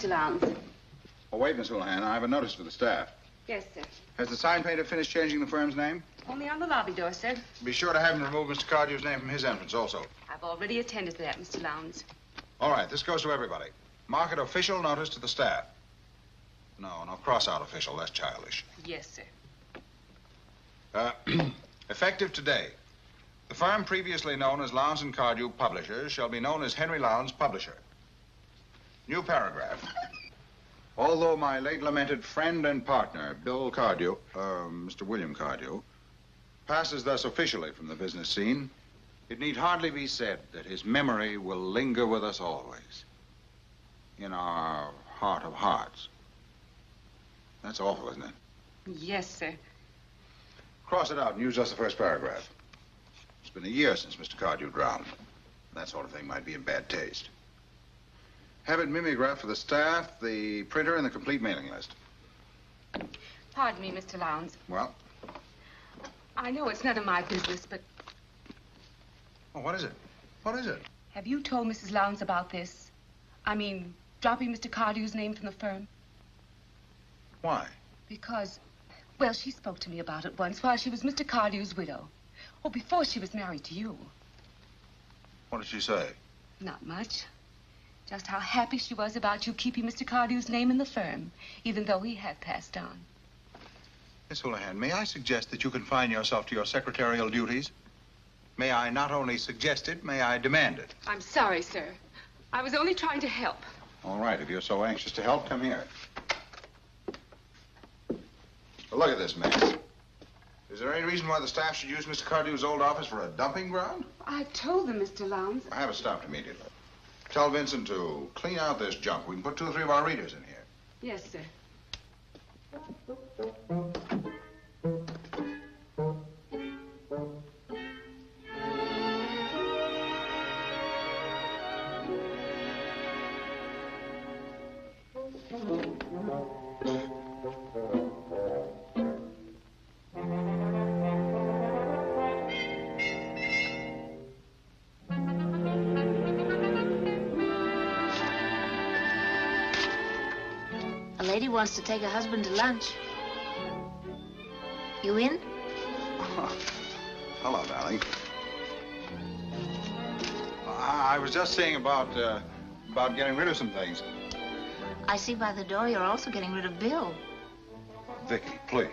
Mr. Lowndes. Oh, wait, Miss Houlihan. I have a notice for the staff. Yes, sir. Has the sign painter finished changing the firm's name? Only on the lobby door, sir. Be sure to have him remove Mr. Cardew's name from his entrance also. I've already attended to that, Mr. Lowndes. All right, this goes to everybody. Mark it official notice to the staff. No, cross out official. That's childish. Yes, sir. Effective today, the firm previously known as Lowndes and Cardew Publishers shall be known as Henry Lowndes Publisher. New paragraph. Although my late lamented friend and partner, Bill Cardew, Mr. William Cardew, passes thus officially from the business scene, it need hardly be said that his memory will linger with us always. In our heart of hearts. That's awful, isn't it? Yes, sir. Cross it out and use just the first paragraph. It's been a year since Mr. Cardew drowned. That sort of thing might be in bad taste. Have it mimeographed for the staff, the printer, and the complete mailing list. Pardon me, Mr. Lowndes. Well? I know it's none of my business, but... Oh, what is it? What is it? Have you told Mrs. Lowndes about this? I mean, dropping Mr. Cardew's name from the firm? Why? Because, well, she spoke to me about it once while she was Mr. Cardew's widow. Oh, before she was married to you. What did she say? Not much. Just how happy she was about you keeping Mr. Cardew's name in the firm, even though he had passed on. Miss Houlihan, may I suggest that you confine yourself to your secretarial duties? May I not only suggest it, may I demand it? I'm sorry, sir. I was only trying to help. All right, if you're so anxious to help, come here. Well, look at this mess. Is there any reason why the staff should use Mr. Cardew's old office for a dumping ground? I told them, Mr. Lowndes. I have it stopped immediately. Tell Vincent to clean out this junk. We can put 2 or 3 of our readers in here. Yes, sir. Wants to take her husband to lunch. You in? Oh, hello, darling. I was just saying about getting rid of some things. I see by the door you're also getting rid of Bill. Vicky, please.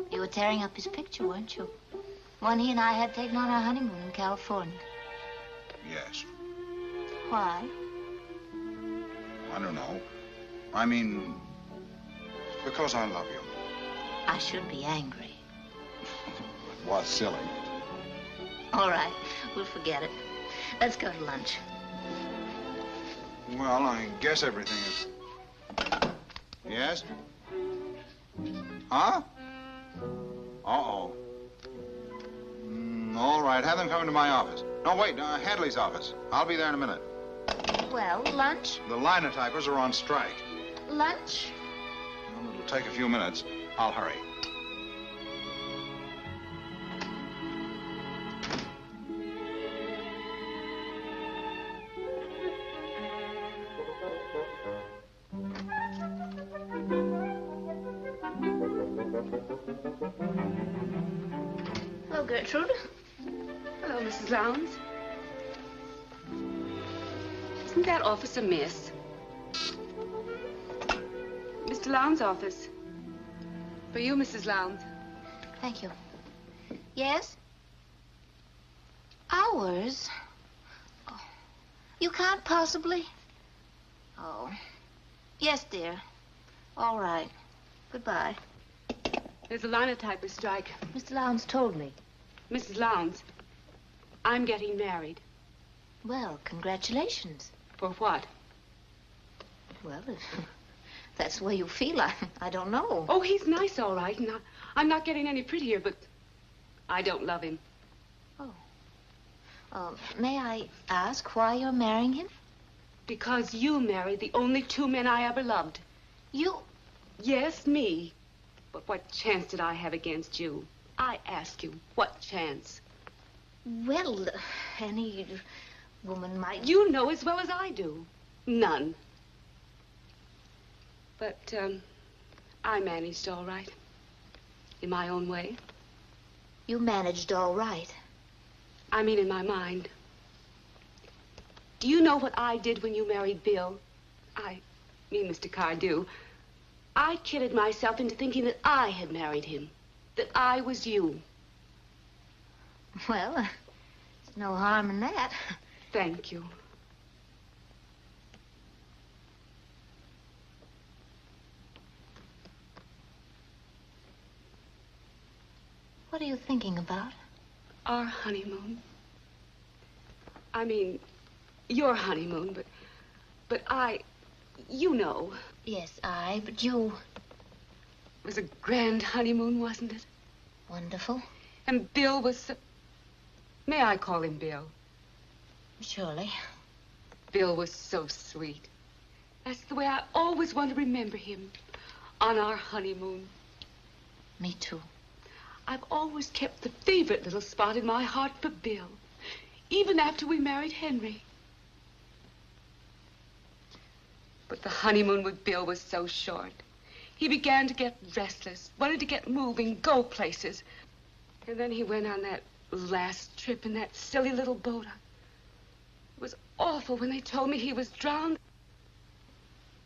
You were tearing up his picture, weren't you? One he and I had taken on our honeymoon in California. Yes. Why? I don't know. I mean... because I love you. I should be angry. It was silly. All right, we'll forget it. Let's go to lunch. Well, I guess everything is... Yes? Huh? Uh-oh. All right, have them come into my office. No, wait, Hadley's office. I'll be there in a minute. Well, lunch? The linotypers are on strike. Lunch? Well, it'll take a few minutes. I'll hurry. Hello, Gertrude. Hello, Mrs. Lowndes. Isn't that office a mess? Mr. Lowndes' office. For you, Mrs. Lowndes. Thank you. Yes? Hours? Oh, you can't possibly? Oh. Yes, dear. All right. Goodbye. There's a linotyper strike. Mr. Lowndes told me. Mrs. Lowndes, I'm getting married. Well, congratulations. For what? Well, if that's the way you feel, I don't know. Oh, he's nice, all right, and I'm not getting any prettier, but I don't love him. Oh. May I ask why you're marrying him? Because you married the only 2 men I ever loved. You? Yes, me. But what chance did I have against you? I ask you, what chance? Well, any woman might... You know as well as I do. None. But, I managed all right. In my own way. You managed all right. I mean in my mind. Do you know what I did when you married Bill? I mean Mr. Cardew. I kidded myself into thinking that I had married him. That I was you. Well, there's no harm in that. Thank you. What are you thinking about? Our honeymoon. I mean, your honeymoon, but you know. Yes, but you... It was a grand honeymoon, wasn't it? Wonderful. And Bill was so... May I call him Bill? Surely. Bill was so sweet. That's the way I always want to remember him. On our honeymoon. Me too. I've always kept the favorite little spot in my heart for Bill. Even after we married Henry. But the honeymoon with Bill was so short. He began to get restless, wanted to get moving, go places. And then he went on that last trip in that silly little boat. It was awful when they told me he was drowned.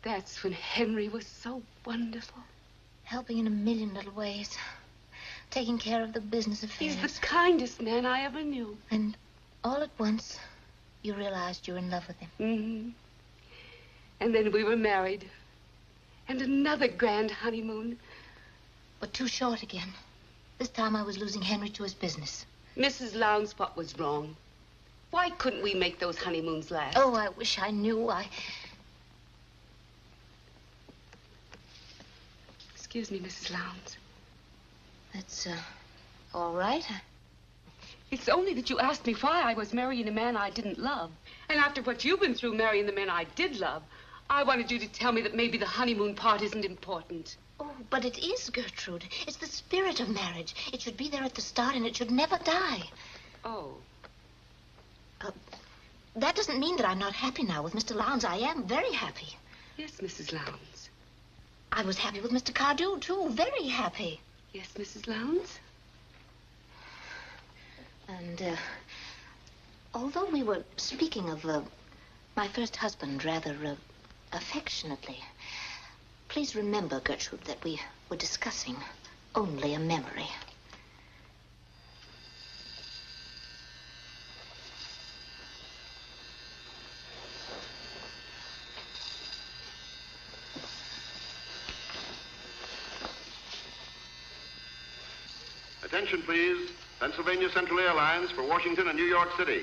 That's when Henry was so wonderful. Helping in a million little ways. Taking care of the business affairs. He's the kindest man I ever knew. And all at once, you realized you were in love with him. Mm-hmm. And then we were married. And another grand honeymoon. But too short again. This time I was losing Henry to his business. Mrs. Lowndes, what was wrong? Why couldn't we make those honeymoons last? Oh, I wish I knew. Excuse me, Mrs. Lowndes. That's, all right. It's only that you asked me why I was marrying a man I didn't love. And after what you've been through marrying the men I did love, I wanted you to tell me that maybe the honeymoon part isn't important. Oh, but it is, Gertrude. It's the spirit of marriage. It should be there at the start, and it should never die. Oh. That doesn't mean that I'm not happy now with Mr. Lowndes. I am very happy. Yes, Mrs. Lowndes. I was happy with Mr. Cardew, too. Very happy. Yes, Mrs. Lowndes. And, although we were speaking of, my first husband rather, affectionately, please remember, Gertrude, that we were discussing only a memory. Attention, please. Pennsylvania Central Airlines for Washington and New York City.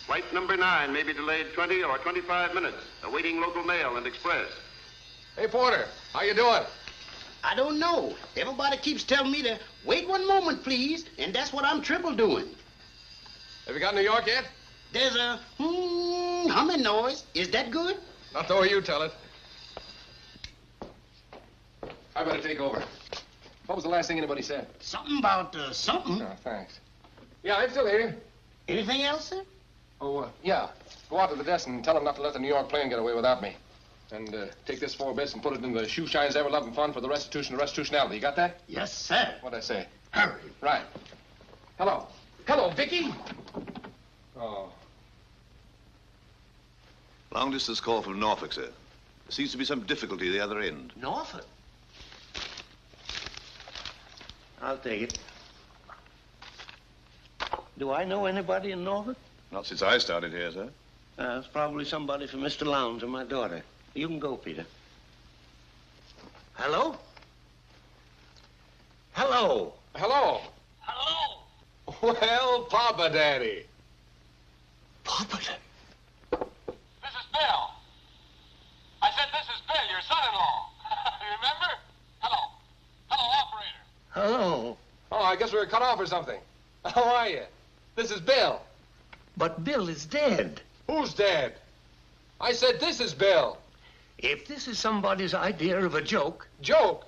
Flight number 9 may be delayed 20 or 25 minutes, awaiting local mail and express. Hey, Porter, how you doing? I don't know. Everybody keeps telling me to wait one moment, please, and that's what I'm triple doing. Have you got New York yet? There's a humming noise. Is that good? Not the way you tell it. I better take over. What was the last thing anybody said? Something about something. Oh, thanks. Yeah, I'm still here. Anything else, sir? Oh, yeah. Go out to the desk and tell them not to let the New York plane get away without me. And take this 4 bits and put it in the shoe shines ever-loving fund for the restitution of restitutionality. You got that? Yes, sir. What'd I say? Hurry. Right. Hello. Hello, Vicky. Oh. Long distance call from Norfolk, sir. There seems to be some difficulty at the other end. Norfolk? I'll take it. Do I know anybody in Norfolk? Not since I started here, sir. It's probably somebody for Mr. Lowndes or my daughter. You can go, Peter. Hello? Hello? Hello. Hello? Well, Papa Daddy. Papa Daddy? This is Bill. I said this is Bill, your son-in-law. Remember? Hello. Hello, operator. Hello? Oh, I guess we were cut off or something. How are you? This is Bill. But Bill is dead. Who's dead? I said this is Bill. If this is somebody's idea of a joke... Joke?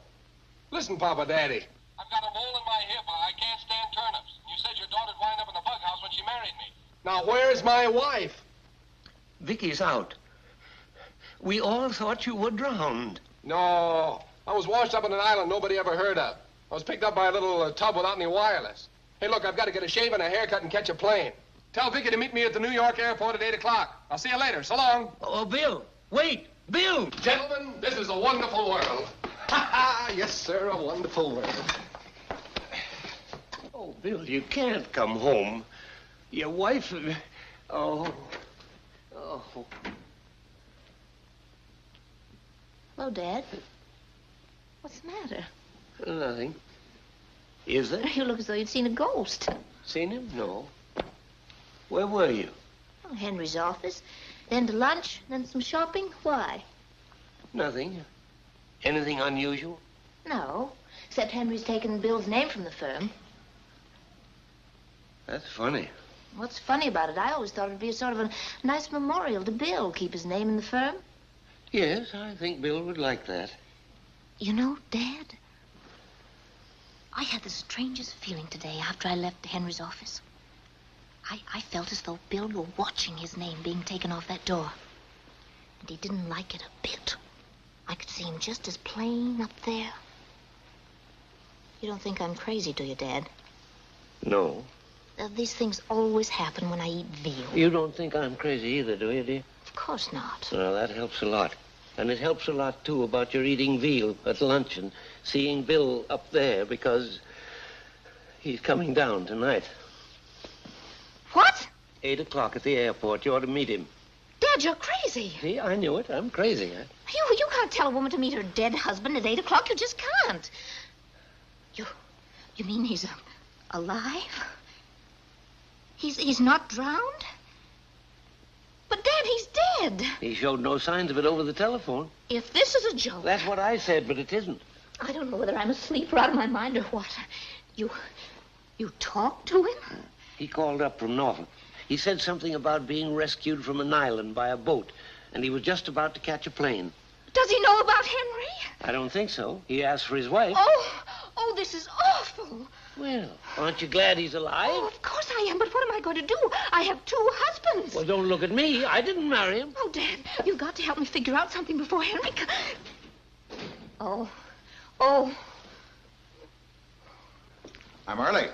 Listen, Papa Daddy. I've got a mole in my hip. I can't stand turnips. You said your daughter'd wind up in the bug house when she married me. Now, where's my wife? Vicky's out. We all thought you were drowned. No. I was washed up on an island nobody ever heard of. I was picked up by a little tub without any wireless. Hey, look, I've got to get a shave and a haircut and catch a plane. Tell Vicky to meet me at the New York airport at 8 o'clock. I'll see you later. So long. Oh, Bill. Wait. Bill. Gentlemen, this is a wonderful world. Yes, sir, a wonderful world. Oh, Bill, you can't come home. Your wife... Oh. Hello, Dad. What's the matter? Nothing. Is there? You look as though you'd seen a ghost. Seen him? No. Where were you? Oh, Henry's office. Then to lunch, then some shopping. Why? Nothing. Anything unusual? No, except Henry's taken Bill's name from the firm. That's funny. What's funny about it? I always thought it'd be a sort of a nice memorial to Bill, keep his name in the firm. Yes, I think Bill would like that. You know, Dad, I had the strangest feeling today after I left Henry's office. I felt as though Bill were watching his name being taken off that door. And he didn't like it a bit. I could see him just as plain up there. You don't think I'm crazy, do you, Dad? No. These things always happen when I eat veal. You don't think I'm crazy either, do you, dear? Of course not. Well, that helps a lot. And it helps a lot, too, about your eating veal at lunch and seeing Bill up there because he's coming down tonight. What? 8 o'clock at the airport. You ought to meet him. Dad, you're crazy. See, I knew it. I'm crazy. You can't tell a woman to meet her dead husband at 8 o'clock. You just can't. You mean he's alive? He's not drowned? But, Dad, he's dead. He showed no signs of it over the telephone. If this is a joke... That's what I said, but it isn't. I don't know whether I'm asleep or out of my mind or what. You talked to him? He called up from Norfolk. He said something about being rescued from an island by a boat, and he was just about to catch a plane. Does he know about Henry? I don't think so. He asked for his wife. Oh, this is awful. Well, aren't you glad he's alive? Oh, of course I am, but what am I going to do? I have 2 husbands. Well, don't look at me. I didn't marry him. Oh, Dad, you've got to help me figure out something before Henry... Oh. I'm early.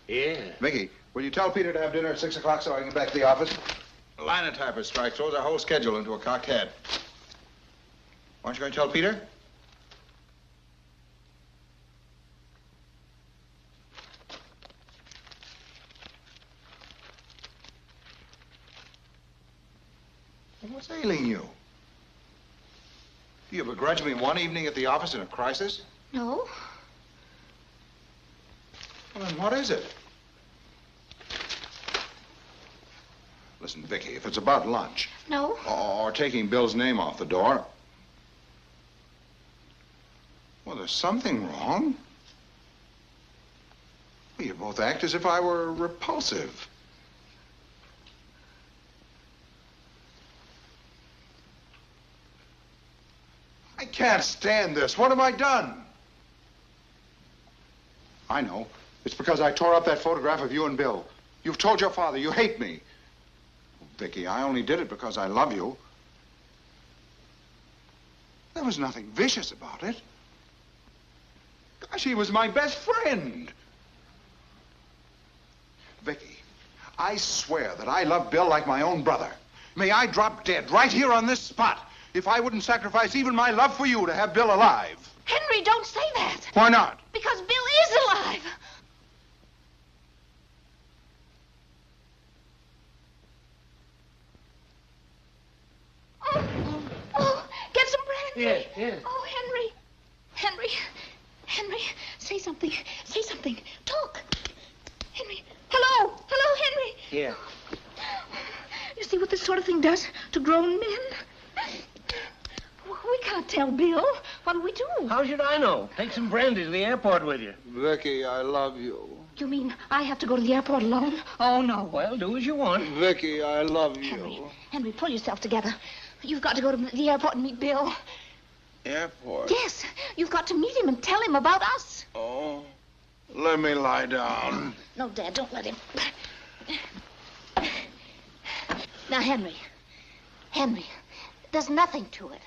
Yeah. Vicky, will you tell Peter to have dinner at 6 o'clock so I can get back to the office? The linotypist strike throws our whole schedule into a cocked head. Aren't you going to tell Peter? What's ailing you? Do you begrudge me one evening at the office in a crisis? No. Well, then what is it? Listen, Vicky, if it's about lunch... No. Or taking Bill's name off the door... Well, there's something wrong. Well, you both act as if I were repulsive. I can't stand this. What have I done? I know. It's because I tore up that photograph of you and Bill. You've told your father you hate me. Vicky, I only did it because I love you. There was nothing vicious about it. Gosh, he was my best friend. Vicky, I swear that I love Bill like my own brother. May I drop dead right here on this spot if I wouldn't sacrifice even my love for you to have Bill alive. Henry, don't say that. Why not? Because Bill is alive. Oh, get some brandy. Yes. Oh, Henry, say something. Say something. Talk. Henry. Hello, Henry. Yeah. You see what this sort of thing does to grown men? We can't tell Bill. What'll we do? How should I know? Take some brandy to the airport with you. Vicky, I love you. You mean I have to go to the airport alone? Oh, no. Well, do as you want. Vicky, I love you. Henry, pull yourself together. You've got to go to the airport and meet Bill. Airport? Yes, you've got to meet him and tell him about us. Oh, let me lie down. No, Dad, don't let him. Now, Henry, there's nothing to it.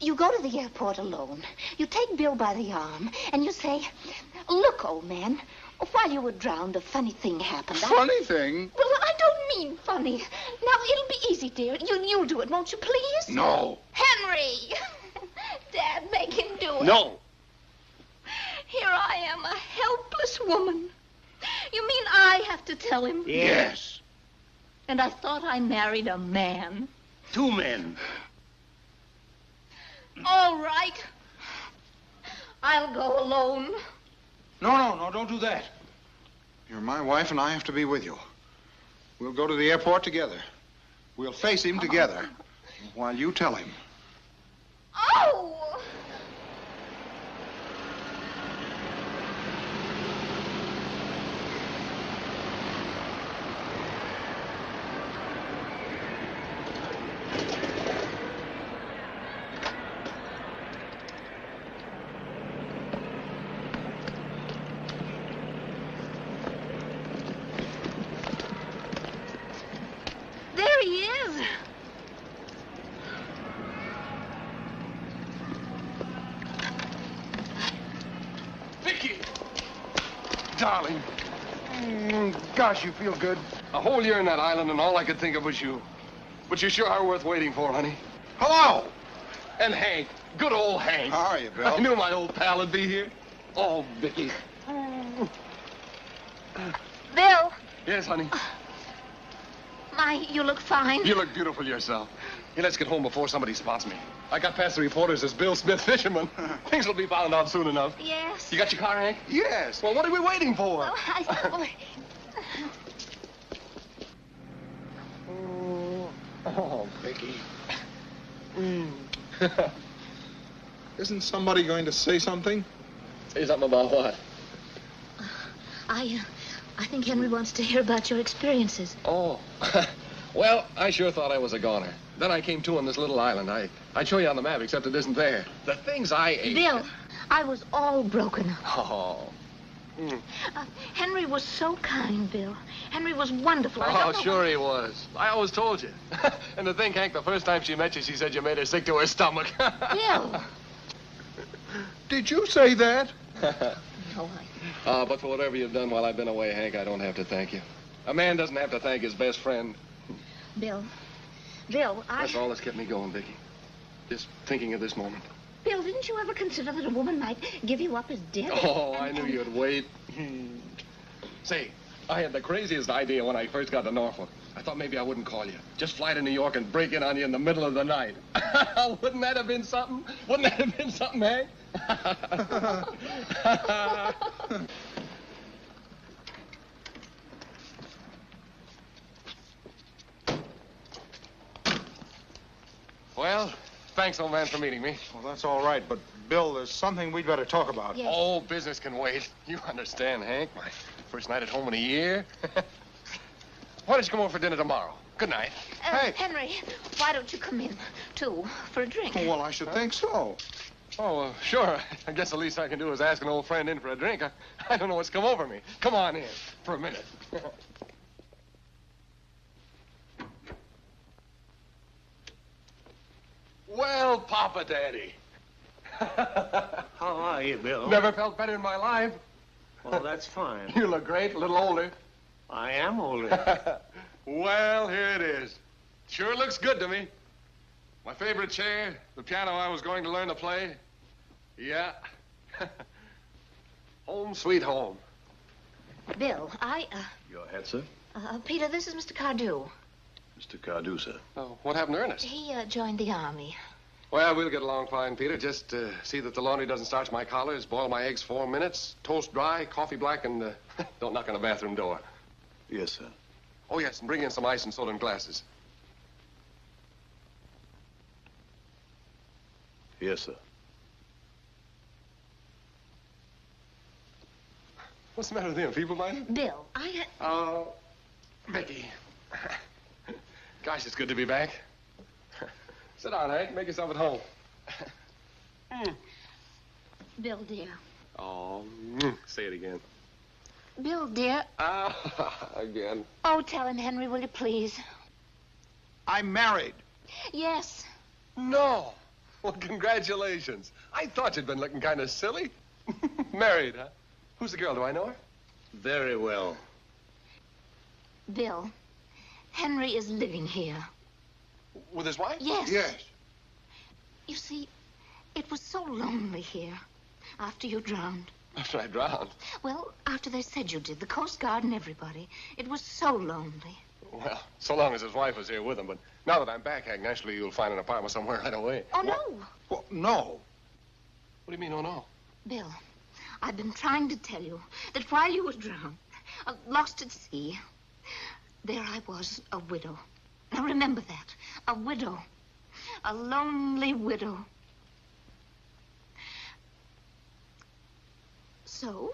You go to the airport alone. You take Bill by the arm, and you say, "Look, old man, while you were drowned, a funny thing happened." Funny thing? Well, I don't mean funny. Now, it'll be easy, dear. You'll do it, won't you, please? No. Henry! Dad, make him do it. No. Here I am, a helpless woman. You mean I have to tell him? Yes. And I thought I married a man. 2 men. All right. I'll go alone. No, don't do that. You're my wife, and I have to be with you. We'll go to the airport together. We'll face him together while you tell him. Oh! There he is. Vicky! Darling. Gosh, you feel good. A whole year in that island, and all I could think of was you. But you sure are worth waiting for, honey. Hello. And Hank. Good old Hank. How are you, Bill? I knew my old pal would be here. Oh, Vicky. Bill, Yes, honey. you look fine. You look beautiful yourself. Hey, let's get home before somebody spots me. I got past the reporters as Bill Smith fisherman. Things will be found out soon enough. Yes. You got your car, Hank? Yes. Well, what are we waiting for? Oh, Vicky. Isn't somebody going to say something? Say something about what? I think Henry wants to hear about your experiences. Oh. Well, I sure thought I was a goner. Then I came to on this little island. I'd show you on the map, except it isn't there. The things I ate. Bill, I was all broken up. Oh. Henry was so kind, Bill. Henry was wonderful. Oh, sure he was. I always told you. And to think, Hank, the first time she met you, she said you made her sick to her stomach. Bill. Did you say that? No, But for whatever you've done while I've been away, Hank, I don't have to thank you. A man doesn't have to thank his best friend. Bill, That's all that's kept me going, Vicky. Just thinking of this moment. Bill, didn't you ever consider that a woman might give you up as dead? Oh, I knew you'd wait. Say, I had the craziest idea when I first got to Norfolk. I thought maybe I wouldn't call you. Just fly to New York and break in on you in the middle of the night. Wouldn't that have been something? Wouldn't that have been something, Hank? Well, thanks, old man, for meeting me. Well, that's all right, but, Bill, there's something we'd better talk about. Yes. Oh, business can wait. You understand, Hank. My first night at home in a year. Why don't you come over for dinner tomorrow? Good night. Hey. Henry, why don't you come in, too, for a drink? Oh, well, I should think so. Oh, sure. I guess the least I can do is ask an old friend in for a drink. I don't know what's come over me. Come on in for a minute. Well, Papa Daddy. How are you, Bill? Never felt better in my life. Well, that's fine. You look great, a little older. I am older. Well, here it is. Sure looks good to me. My favorite chair, the piano I was going to learn to play. Yeah. Home sweet home. Bill, Go ahead, sir. Peter, this is Mr. Cardew. Mr. Cardew, sir. Oh, what happened to Ernest? He joined the Army. Well, we'll get along fine, Peter. Just see that the laundry doesn't starch my collars, boil my eggs 4 minutes, toast dry, coffee black, and don't knock on the bathroom door. Yes, sir. Oh, yes, and bring in some ice and soda in glasses. Yes, sir. What's the matter with him, feeble-minded? Bill, Oh, Vicky. Gosh, it's good to be back. Sit down, Hank. Make yourself at home. Bill, dear. Oh, say it again. Bill, dear. Again. Oh, tell him, Henry, will you please? I'm married. Yes. No. Well, congratulations. I thought you'd been looking kind of silly. Married, huh? Who's the girl? Do I know her? Very well. Bill, Henry is living here. With his wife? Yes. Yes. You see, it was so lonely here after you drowned. After I drowned? Well, after they said you did, the Coast Guard and everybody. It was so lonely. Well, so long as his wife was here with him. But now that I'm back, Hank, naturally you'll find an apartment somewhere right away. Oh, no. Well, no. What do you mean, oh, no? Bill, I've been trying to tell you that while you were drowned, lost at sea, there I was, a widow. Now remember that. A widow. A lonely widow. So?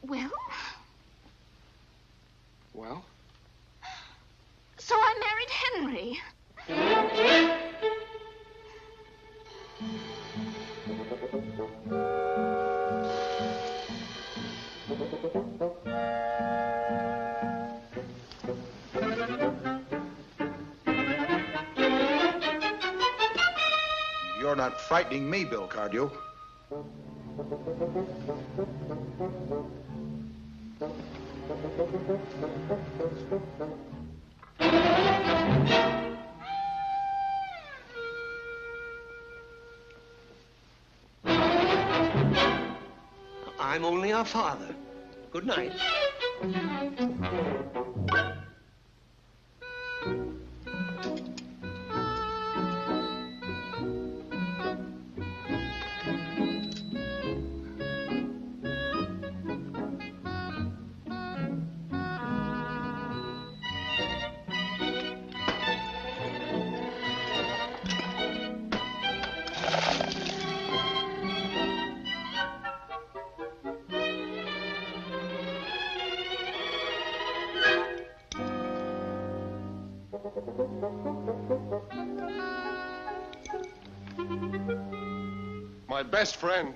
Well? Well? So I married Henry. You're not frightening me, Bill Cardew. I'm only our father. Good night. My best friend.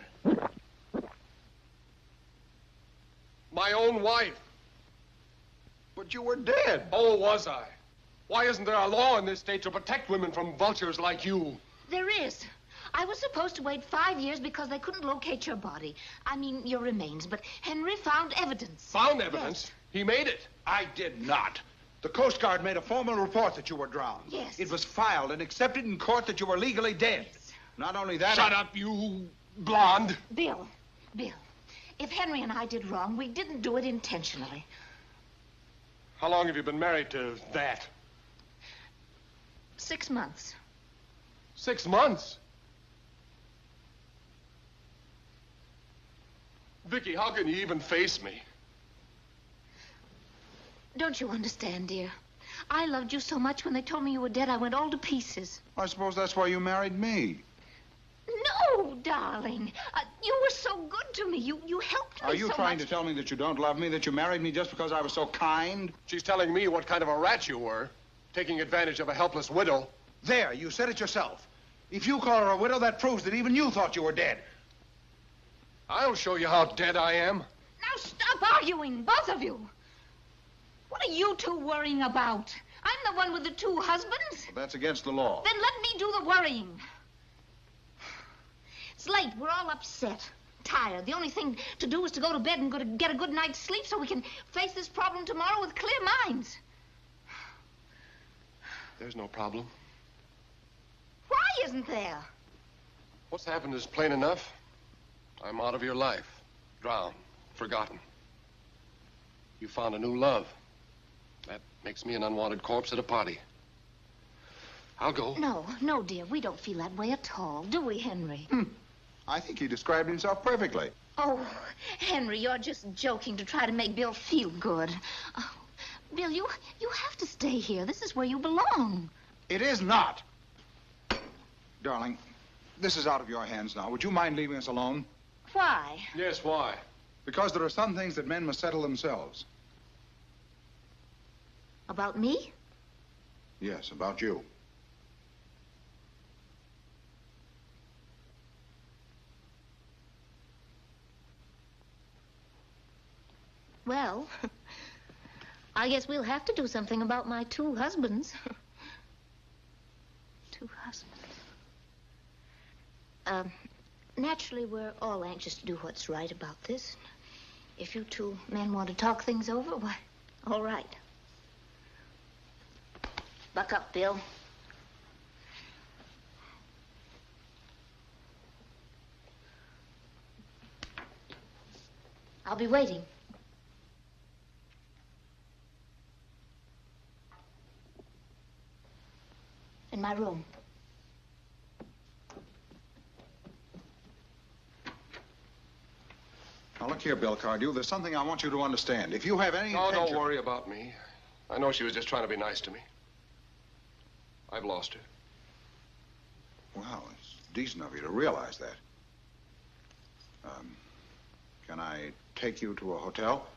My own wife. But you were dead. Oh, was I? Why isn't there a law in this state to protect women from vultures like you? There is. I was supposed to wait 5 years because they couldn't locate your body. I mean, your remains. But Henry found evidence. Found evidence? Yes. He made it. I did not. The Coast Guard made a formal report that you were drowned. Yes. It was filed and accepted in court that you were legally dead. Yes. Not only that... Shut up, you blonde. Bill, if Henry and I did wrong, we didn't do it intentionally. How long have you been married to that? 6 months. 6 months? Vicky, how can you even face me? Don't you understand, dear? I loved you so much when they told me you were dead, I went all to pieces. I suppose that's why you married me. No, darling. You were so good to me. You helped me so much. Are you trying to tell me that you don't love me, that you married me just because I was so kind? She's telling me what kind of a rat you were, taking advantage of a helpless widow. There, you said it yourself. If you call her a widow, that proves that even you thought you were dead. I'll show you how dead I am. Now stop arguing, both of you. What are you two worrying about? I'm the one with the 2 husbands. Well, that's against the law. Then let me do the worrying. It's late. We're all upset, tired. The only thing to do is to go to bed and go to get a good night's sleep so we can face this problem tomorrow with clear minds. There's no problem. Why isn't there? What's happened is plain enough. I'm out of your life, drowned, forgotten. You found a new love. That makes me an unwanted corpse at a party. I'll go. No, dear. We don't feel that way at all, do we, Henry? I think he described himself perfectly. Oh, Henry, you're just joking to try to make Bill feel good. Oh, Bill, you have to stay here. This is where you belong. It is not. Darling, this is out of your hands now. Would you mind leaving us alone? Why? Yes, why? Because there are some things that men must settle themselves. About me? Yes, about you. Well, I guess we'll have to do something about my 2 husbands. 2 husbands. Naturally, we're all anxious to do what's right about this. If you 2 men want to talk things over, why, all right. Buck up, Bill. I'll be waiting. In my room. Now, look here, Bill Cardew. There's something I want you to understand. If you have any No, intention... don't worry about me. I know she was just trying to be nice to me. I've lost her. Well, it's decent of you to realize that. Can I take you to a hotel?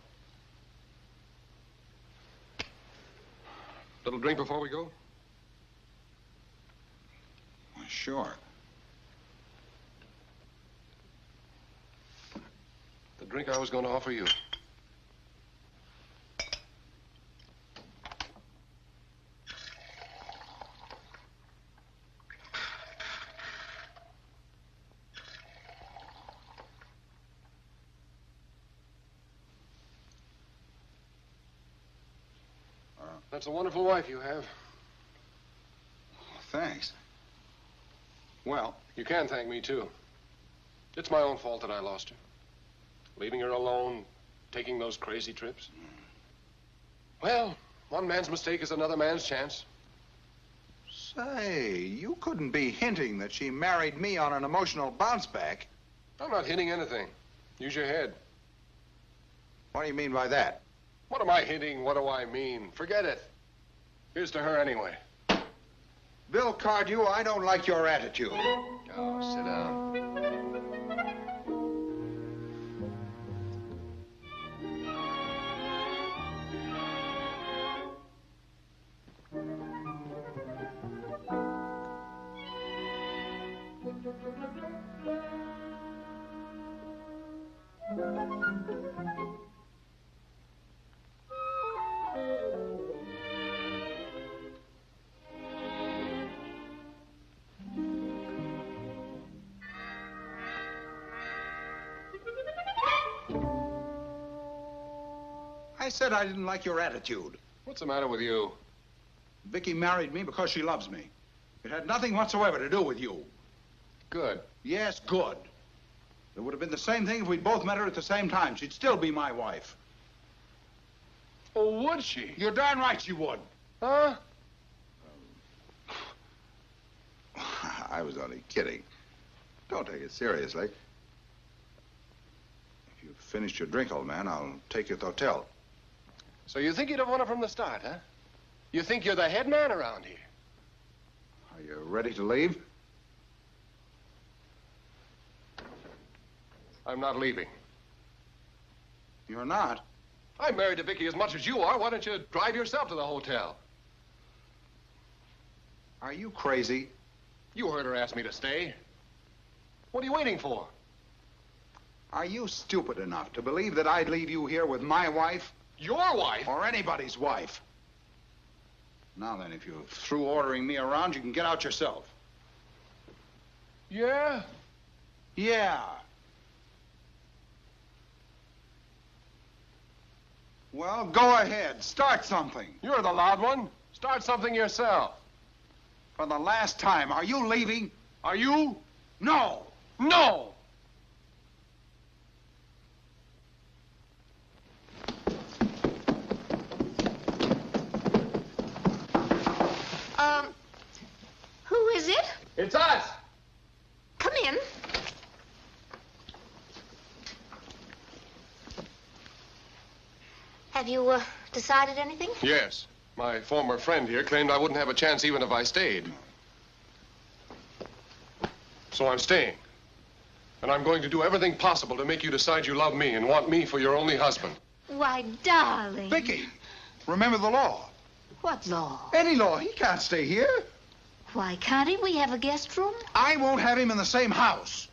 Little drink before we go? Well, sure. The drink I was going to offer you. That's a wonderful wife you have. Thanks. Well... You can thank me, too. It's my own fault that I lost her. Leaving her alone, taking those crazy trips. Well, one man's mistake is another man's chance. Say, you couldn't be hinting that she married me on an emotional bounce back. I'm not hinting anything. Use your head. What do you mean by that? What am I hinting? What do I mean? Forget it. Here's to her anyway. Bill Cardew, I don't like your attitude. Oh, sit down. I said I didn't like your attitude. What's the matter with you? Vicky married me because she loves me. It had nothing whatsoever to do with you. Good. Yes, good. It would have been the same thing if we'd both met her at the same time. She'd still be my wife. Oh, would she? You're darn right she would. Huh? I was only kidding. Don't take it seriously. If you've finished your drink, old man, I'll take you to the hotel. So you think you'd have won her from the start, huh? You think you're the head man around here? Are you ready to leave? I'm not leaving. You're not? I'm married to Vicky as much as you are. Why don't you drive yourself to the hotel? Are you crazy? You heard her ask me to stay. What are you waiting for? Are you stupid enough to believe that I'd leave you here with my wife? Your wife? Or anybody's wife? Now then, if you're through ordering me around, you can get out yourself. Yeah? Yeah. Well, go ahead. Start something. You're the loud one. Start something yourself. For the last time, are you leaving? Are you? No. No! Who is it? It's us. Come in. Have you, decided anything? Yes. My former friend here claimed I wouldn't have a chance even if I stayed. So I'm staying. And I'm going to do everything possible to make you decide you love me and want me for your only husband. Why, darling. Vicky, remember the law. What law? Any law. He can't stay here. Why, can't he? We have a guest room. I won't have him in the same house.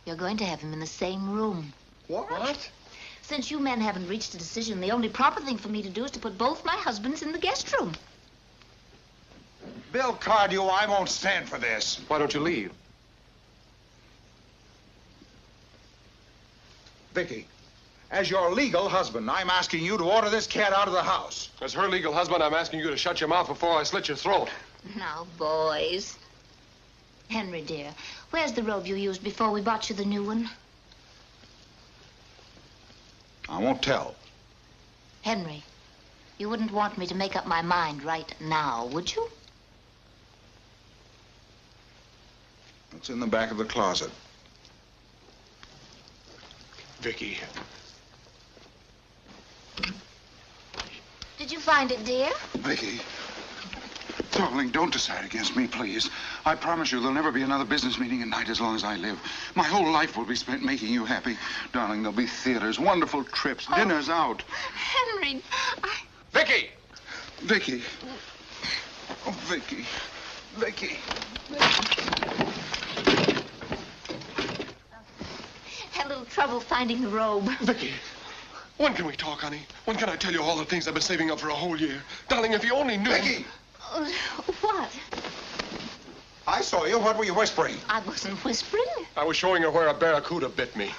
You're going to have him in the same room. What? Since you men haven't reached a decision, the only proper thing for me to do is to put both my husbands in the guest room. Bill Cardew, I won't stand for this. Why don't you leave? Vicky, as your legal husband, I'm asking you to order this cat out of the house. As her legal husband, I'm asking you to shut your mouth before I slit your throat. Now, boys. Henry, dear, where's the robe you used before we bought you the new one? I won't tell. Henry, you wouldn't want me to make up my mind right now, would you? It's in the back of the closet. Vicky. Did you find it, dear? Vicky. Darling, don't decide against me, please. I promise you there'll never be another business meeting at night as long as I live. My whole life will be spent making you happy. Darling, there'll be theaters, wonderful trips, dinners out. Henry, Vicky! Vicky. Oh, Vicky. Vicky. had a little trouble finding the robe. Vicky, when can we talk, honey? When can I tell you all the things I've been saving up for a whole year? Darling, if you only knew... Vicky! What? I saw you. What were you whispering? I wasn't whispering. I was showing her where a barracuda bit me.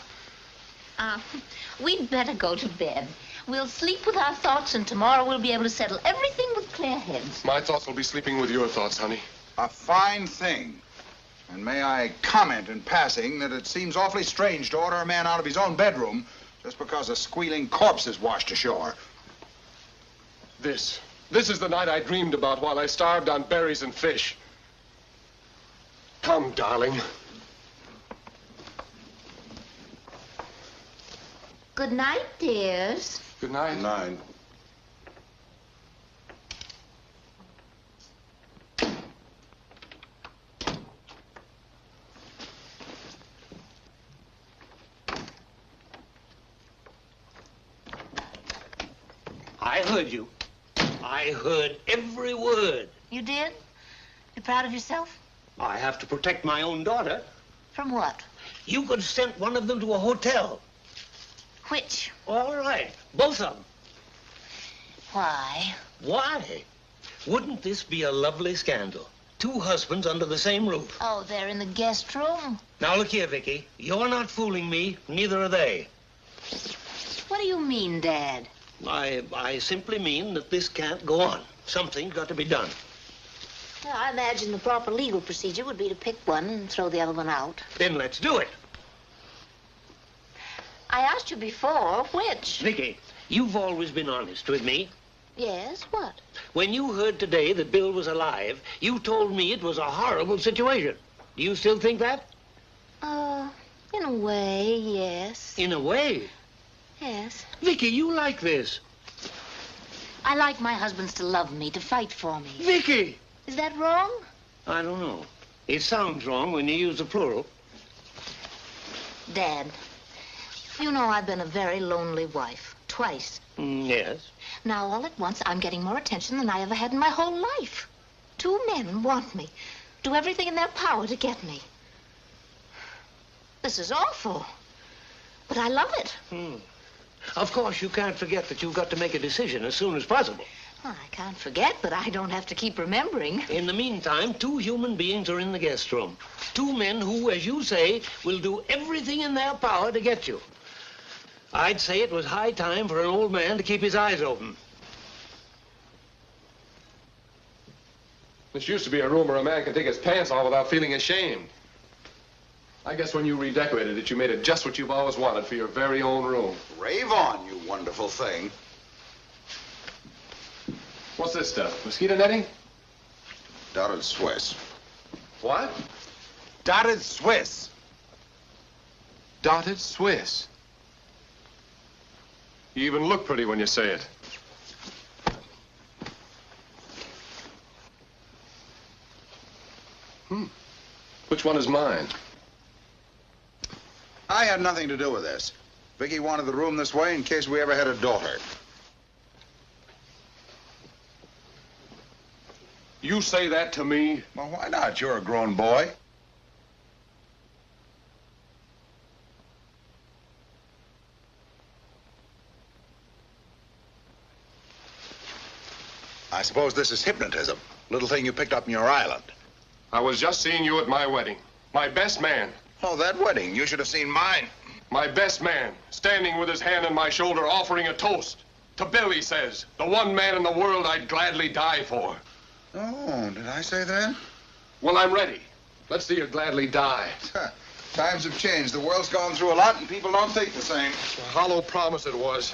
We'd better go to bed. We'll sleep with our thoughts, and tomorrow we'll be able to settle everything with clear heads. My thoughts will be sleeping with your thoughts, honey. A fine thing. And may I comment in passing that it seems awfully strange to order a man out of his own bedroom just because a squealing corpse is washed ashore. This is the night I dreamed about while I starved on berries and fish. Come, darling. Good night, dears. Good night. Good night. I heard you. I heard every word. You did? You proud of yourself? I have to protect my own daughter. From what? You could have sent one of them to a hotel. Which? All right, both of them. Why? Why? Wouldn't this be a lovely scandal? Two husbands under the same roof. Oh, they're in the guest room. Now, look here, Vicky. You're not fooling me. Neither are they. What do you mean, Dad? I simply mean that this can't go on. Something's got to be done. Well, I imagine the proper legal procedure would be to pick one and throw the other one out. Then let's do it. I asked you before, which? Vicky, you've always been honest with me. Yes, what? When you heard today that Bill was alive, you told me it was a horrible situation. Do you still think that? In a way, yes. In a way? Yes. Vicky, you like this. I like my husbands to love me, to fight for me. Vicky! Is that wrong? I don't know. It sounds wrong when you use the plural. Dad, you know I've been a very lonely wife. Twice. Yes. Now, all at once, I'm getting more attention than I ever had in my whole life. Two men want me. Do everything in their power to get me. This is awful. But I love it. Of course, you can't forget that you've got to make a decision as soon as possible. Well, I can't forget, but I don't have to keep remembering. In the meantime, two human beings are in the guest room. Two men who, as you say, will do everything in their power to get you. I'd say it was high time for an old man to keep his eyes open. This used to be a room where a man could take his pants off without feeling ashamed. I guess when you redecorated it, you made it just what you've always wanted for your very own room. Rave on, you wonderful thing. What's this stuff? Mosquito netting? Dotted Swiss. What? Dotted Swiss. Dotted Swiss. You even look pretty when you say it. Which one is mine? I had nothing to do with this. Vicky wanted the room this way in case we ever had a daughter. You say that to me? Well, why not? You're a grown boy. I suppose this is hypnotism. Little thing you picked up in your island. I was just seeing you at my wedding. My best man. Oh, that wedding. You should have seen mine. My best man, standing with his hand on my shoulder, offering a toast. To Bill, he says, the one man in the world I'd gladly die for. Oh, did I say that? Well, I'm ready. Let's see you gladly die. Times have changed. The world's gone through a lot, and people don't think the same. A hollow promise it was.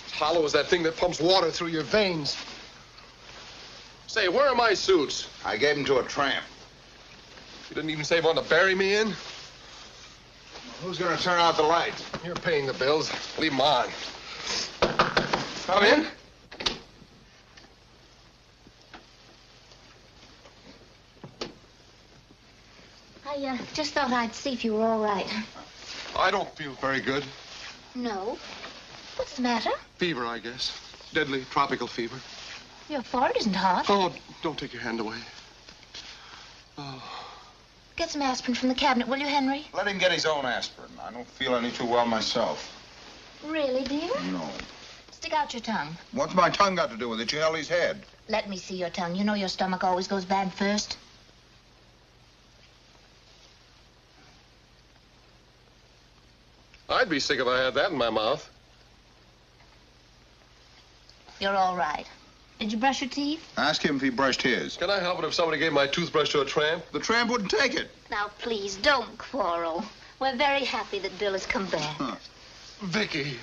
As hollow as that thing that pumps water through your veins. Say, where are my suits? I gave them to a tramp. You didn't even save one to bury me in? Who's going to turn out the lights? You're paying the bills. Leave them on. Come in. I just thought I'd see if you were all right. I don't feel very good. No? What's the matter? Fever, I guess. Deadly tropical fever. Your forehead isn't hot. Oh, don't take your hand away. Oh. Get some aspirin from the cabinet, will you, Henry? Let him get his own aspirin. I don't feel any too well myself. Really, dear? No. Stick out your tongue. What's my tongue got to do with it? You held his head. Let me see your tongue. You know your stomach always goes bad first. I'd be sick if I had that in my mouth. You're all right. Did you brush your teeth? Ask him if he brushed his. Can I help it if somebody gave my toothbrush to a tramp? The tramp wouldn't take it. Now, please, don't quarrel. We're very happy that Bill has come back. Huh. Vicky.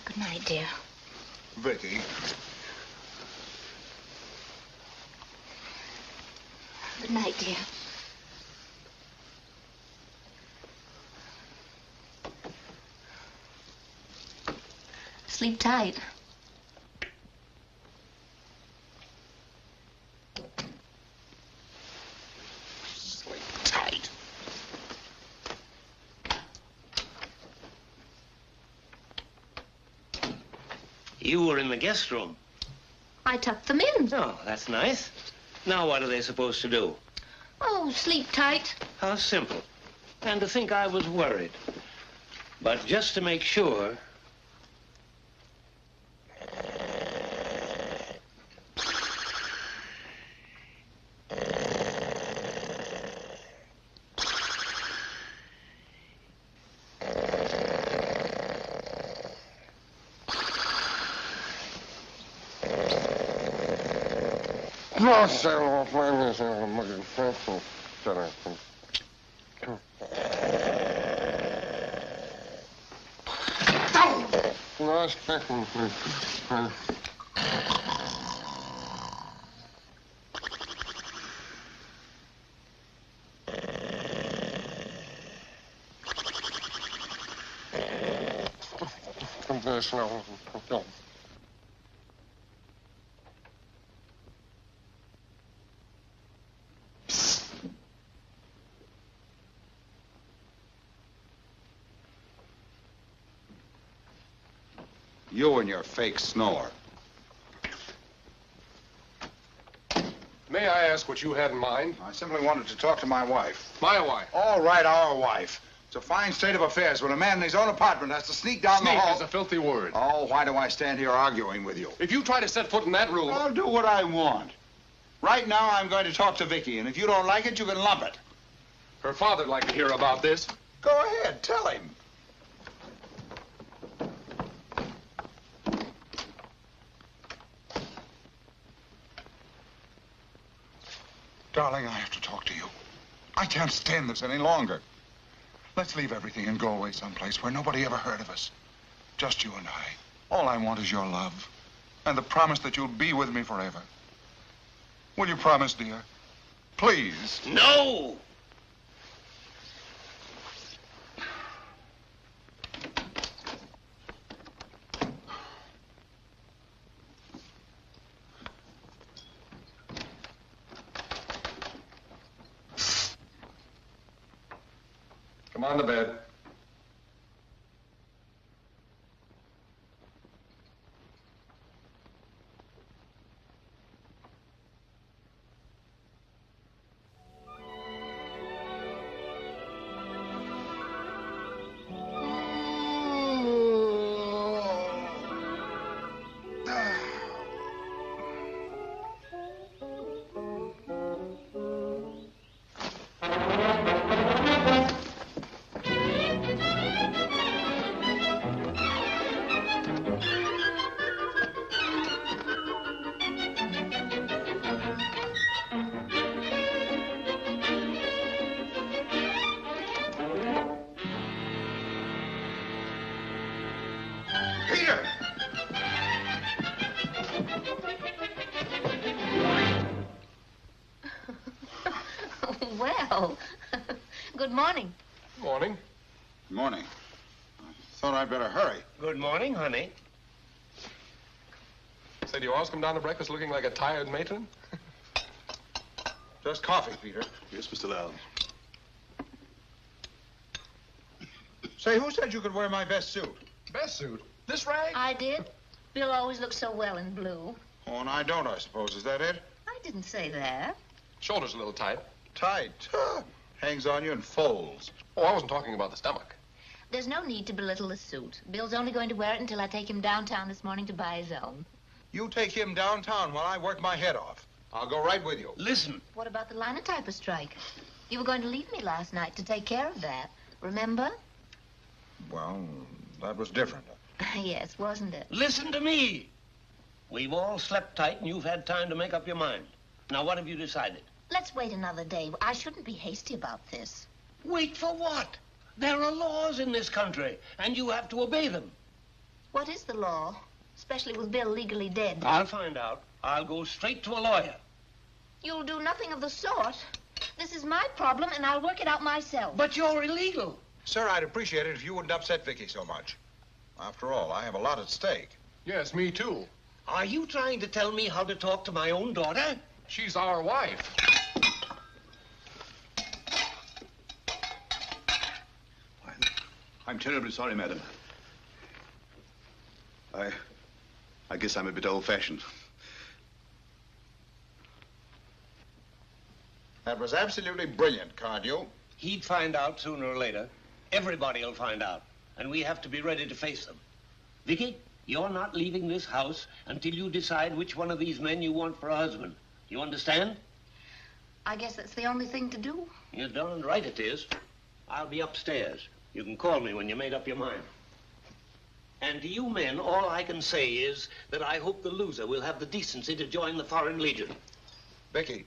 Good night, dear. Vicky. Good night, dear. Sleep tight. Sleep tight. You were in the guest room. I tucked them in. Oh, that's nice. Now what are they supposed to do? Oh, sleep tight. How simple. And to think I was worried. But just to make sure... You and your fake snore. May I ask what you had in mind? I simply wanted to talk to my wife. My wife. All right, our wife. It's a fine state of affairs when a man in his own apartment has to sneak down the hall. Sneak is a filthy word. Oh, why do I stand here arguing with you? If you try to set foot in that room... I'll do what I want. Right now, I'm going to talk to Vicky, and if you don't like it, you can lump it. Her father'd like to hear about this. Go ahead, tell him. Darling, I have to talk to you. I can't stand this any longer. Let's leave everything and go away someplace where nobody ever heard of us. Just you and I. All I want is your love and the promise that you'll be with me forever. Will you promise, dear? Please. No! Come on to bed. morning. Morning. Good morning. I thought I'd better hurry. Good morning, honey. Say, do you always come down to breakfast looking like a tired matron? Just coffee, Peter. Yes, Mr. Lowndes. Say, who said you could wear my best suit? Best suit? This rag? I did. Bill always looks so well in blue. Oh, and I don't, I suppose. Is that it? I didn't say that. Shoulder's a little tight. Tight. Hangs on you and folds. Oh, I wasn't talking about the stomach. There's no need to belittle the suit. Bill's only going to wear it until I take him downtown this morning to buy his own. You take him downtown while I work my head off. I'll go right with you. Listen. What about the linotyper strike? You were going to leave me last night to take care of that. Remember? Well, that was different. Yes, wasn't it? Listen to me. We've all slept tight and you've had time to make up your mind. Now, what have you decided? Let's wait another day. I shouldn't be hasty about this. Wait for what? There are laws in this country, and you have to obey them. What is the law? Especially with Bill legally dead. I'll find out. I'll go straight to a lawyer. You'll do nothing of the sort. This is my problem, and I'll work it out myself. But you're illegal. Sir, I'd appreciate it if you wouldn't upset Vicky so much. After all, I have a lot at stake. Yes, me too. Are you trying to tell me how to talk to my own daughter? She's our wife. I'm terribly sorry, madam. I guess I'm a bit old-fashioned. That was absolutely brilliant, Cardew. He'd find out sooner or later. Everybody will find out. And we have to be ready to face them. Vicky, you're not leaving this house until you decide which one of these men you want for a husband. You understand? I guess that's the only thing to do. You're darn right it is. I'll be upstairs. You can call me when you made up your mind. And to you men, all I can say is that I hope the loser will have the decency to join the Foreign Legion. Vicky,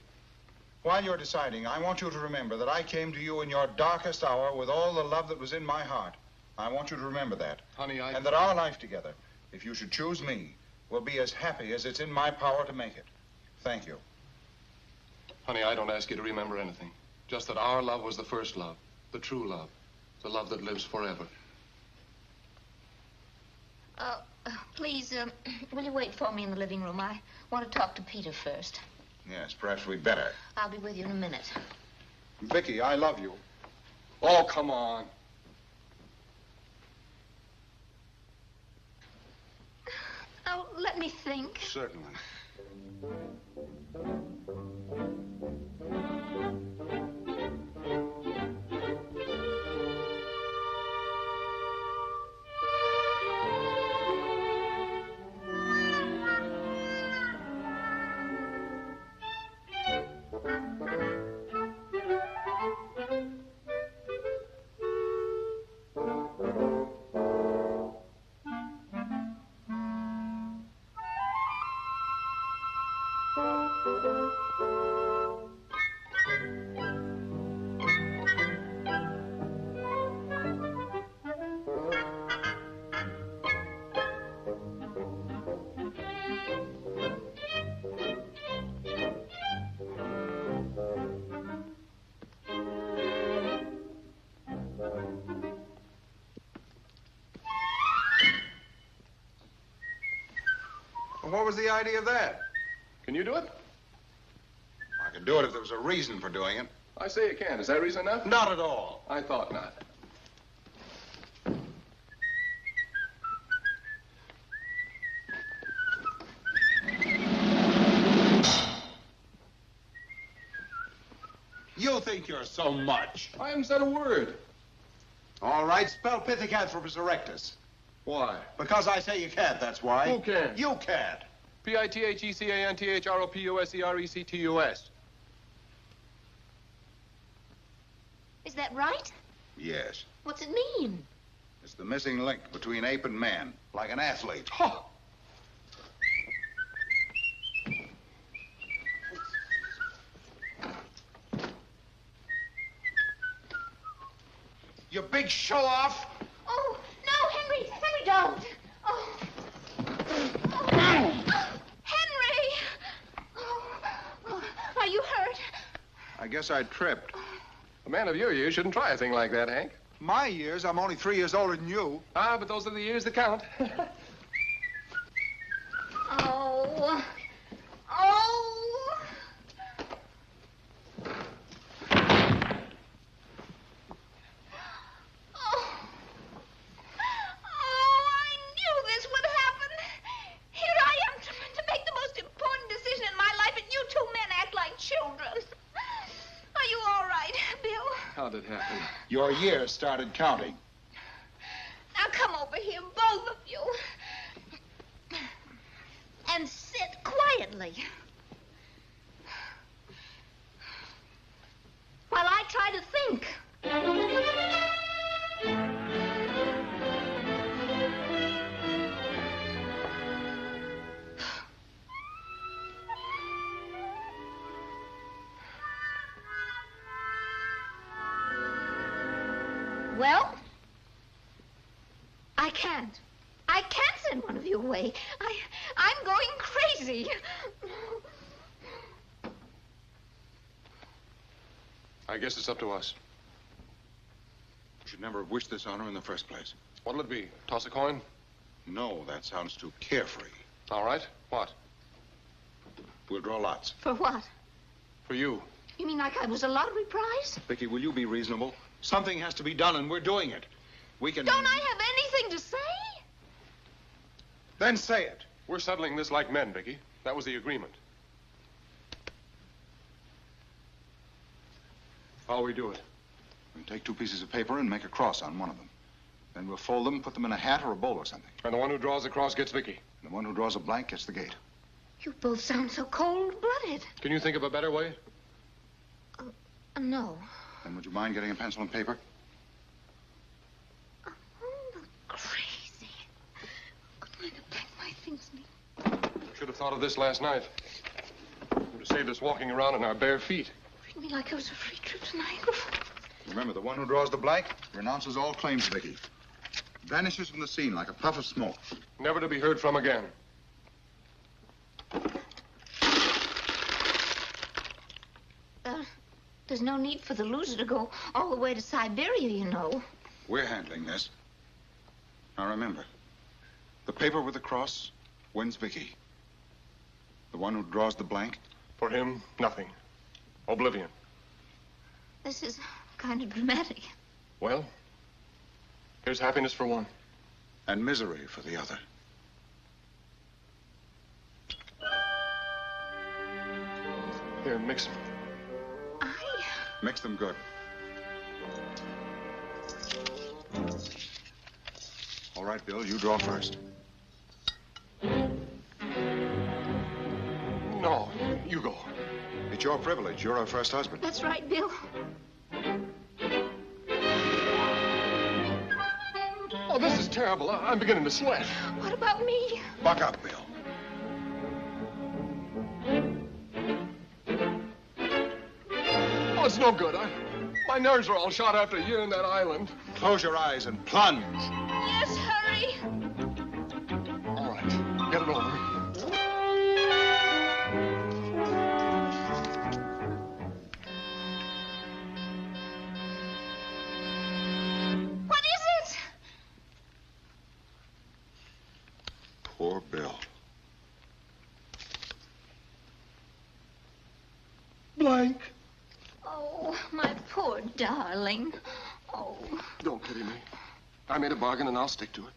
while you're deciding, I want you to remember that I came to you in your darkest hour with all the love that was in my heart. I want you to remember that. Honey, And that our life together, if you should choose me, will be as happy as it's in my power to make it. Thank you. Honey, I don't ask you to remember anything. Just that our love was the first love, the true love, the love that lives forever. Please, will you wait for me in the living room? I want to talk to Peter first. Yes, perhaps we'd better. I'll be with you in a minute. Vicky, I love you. Oh, come on. Oh, let me think. Certainly. What was the idea of that? Can you do it? I could do it if there was a reason for doing it. I say you can. Is that reason enough? Not at all. I thought not. You think you're so much. I haven't said a word. All right, spell Pithecanthropus erectus erectus. Why? Because I say you can't, that's why. Who can? You can't. P-I-T-H-E-C-A-N-T-H-R-O-P-U-S-E-R-E-C-T-U-S. Is that right? Yes. What's it mean? It's the missing link between ape and man, like an athlete. Oh. You big show-off! Oh, no, Henry! Henry, don't! Oh. Henry! Oh. Are you hurt? I guess I tripped. A man of your years shouldn't try a thing like that, Hank. My years? I'm only 3 years older than you. Ah, but those are the years that count. Oh. Oh. How did it happen? Your years started counting. Now come over here, both of you. And sit quietly. While I try to think. Well, I can't. I can't send one of you away. I'm going crazy. I guess it's up to us. You should never have wished this on her in the first place. What'll it be? Toss a coin? No, that sounds too carefree. All right. What? We'll draw lots. For what? For you. You mean like I was a lottery prize? Vicky, will you be reasonable? Something has to be done, and we're doing it. We can... Don't I have anything to say? Then say it. We're settling this like men, Vicky. That was the agreement. How'll we do it? We'll take 2 pieces of paper and make a cross on one of them. Then we'll fold them, put them in a hat or a bowl or something. And the one who draws the cross gets Vicky. And the one who draws a blank gets the gate. You both sound so cold-blooded. Can you think of a better way? No. Then would you mind getting a pencil and paper? Oh, I'm crazy. Good night, I'll pack my things. Should have thought of this last night. Would have saved us walking around on our bare feet. Treat me like it was a free trip to Niagara. Remember, the one who draws the blank renounces all claims to Vicky. Vanishes from the scene like a puff of smoke. Never to be heard from again. There's no need for the loser to go all the way to Siberia, you know. We're handling this. Now remember, the paper with the cross wins Vicky. The one who draws the blank? For him, nothing. Oblivion. This is kind of dramatic. Well, here's happiness for one. And misery for the other. Here, mix them. Mix them good. All right, Bill, you draw first. No, you go. It's your privilege. You're our first husband. That's right, Bill. Oh, this is terrible. I'm beginning to sweat. What about me? Buck up, Bill. Oh, it's no good. My nerves are all shot after a year in that island. Close your eyes and plunge. Yes, hurry. All right, get it over. What is it? Poor Bill. Blank. Oh, my poor darling. Oh. Don't pity me. I made a bargain, and I'll stick to it.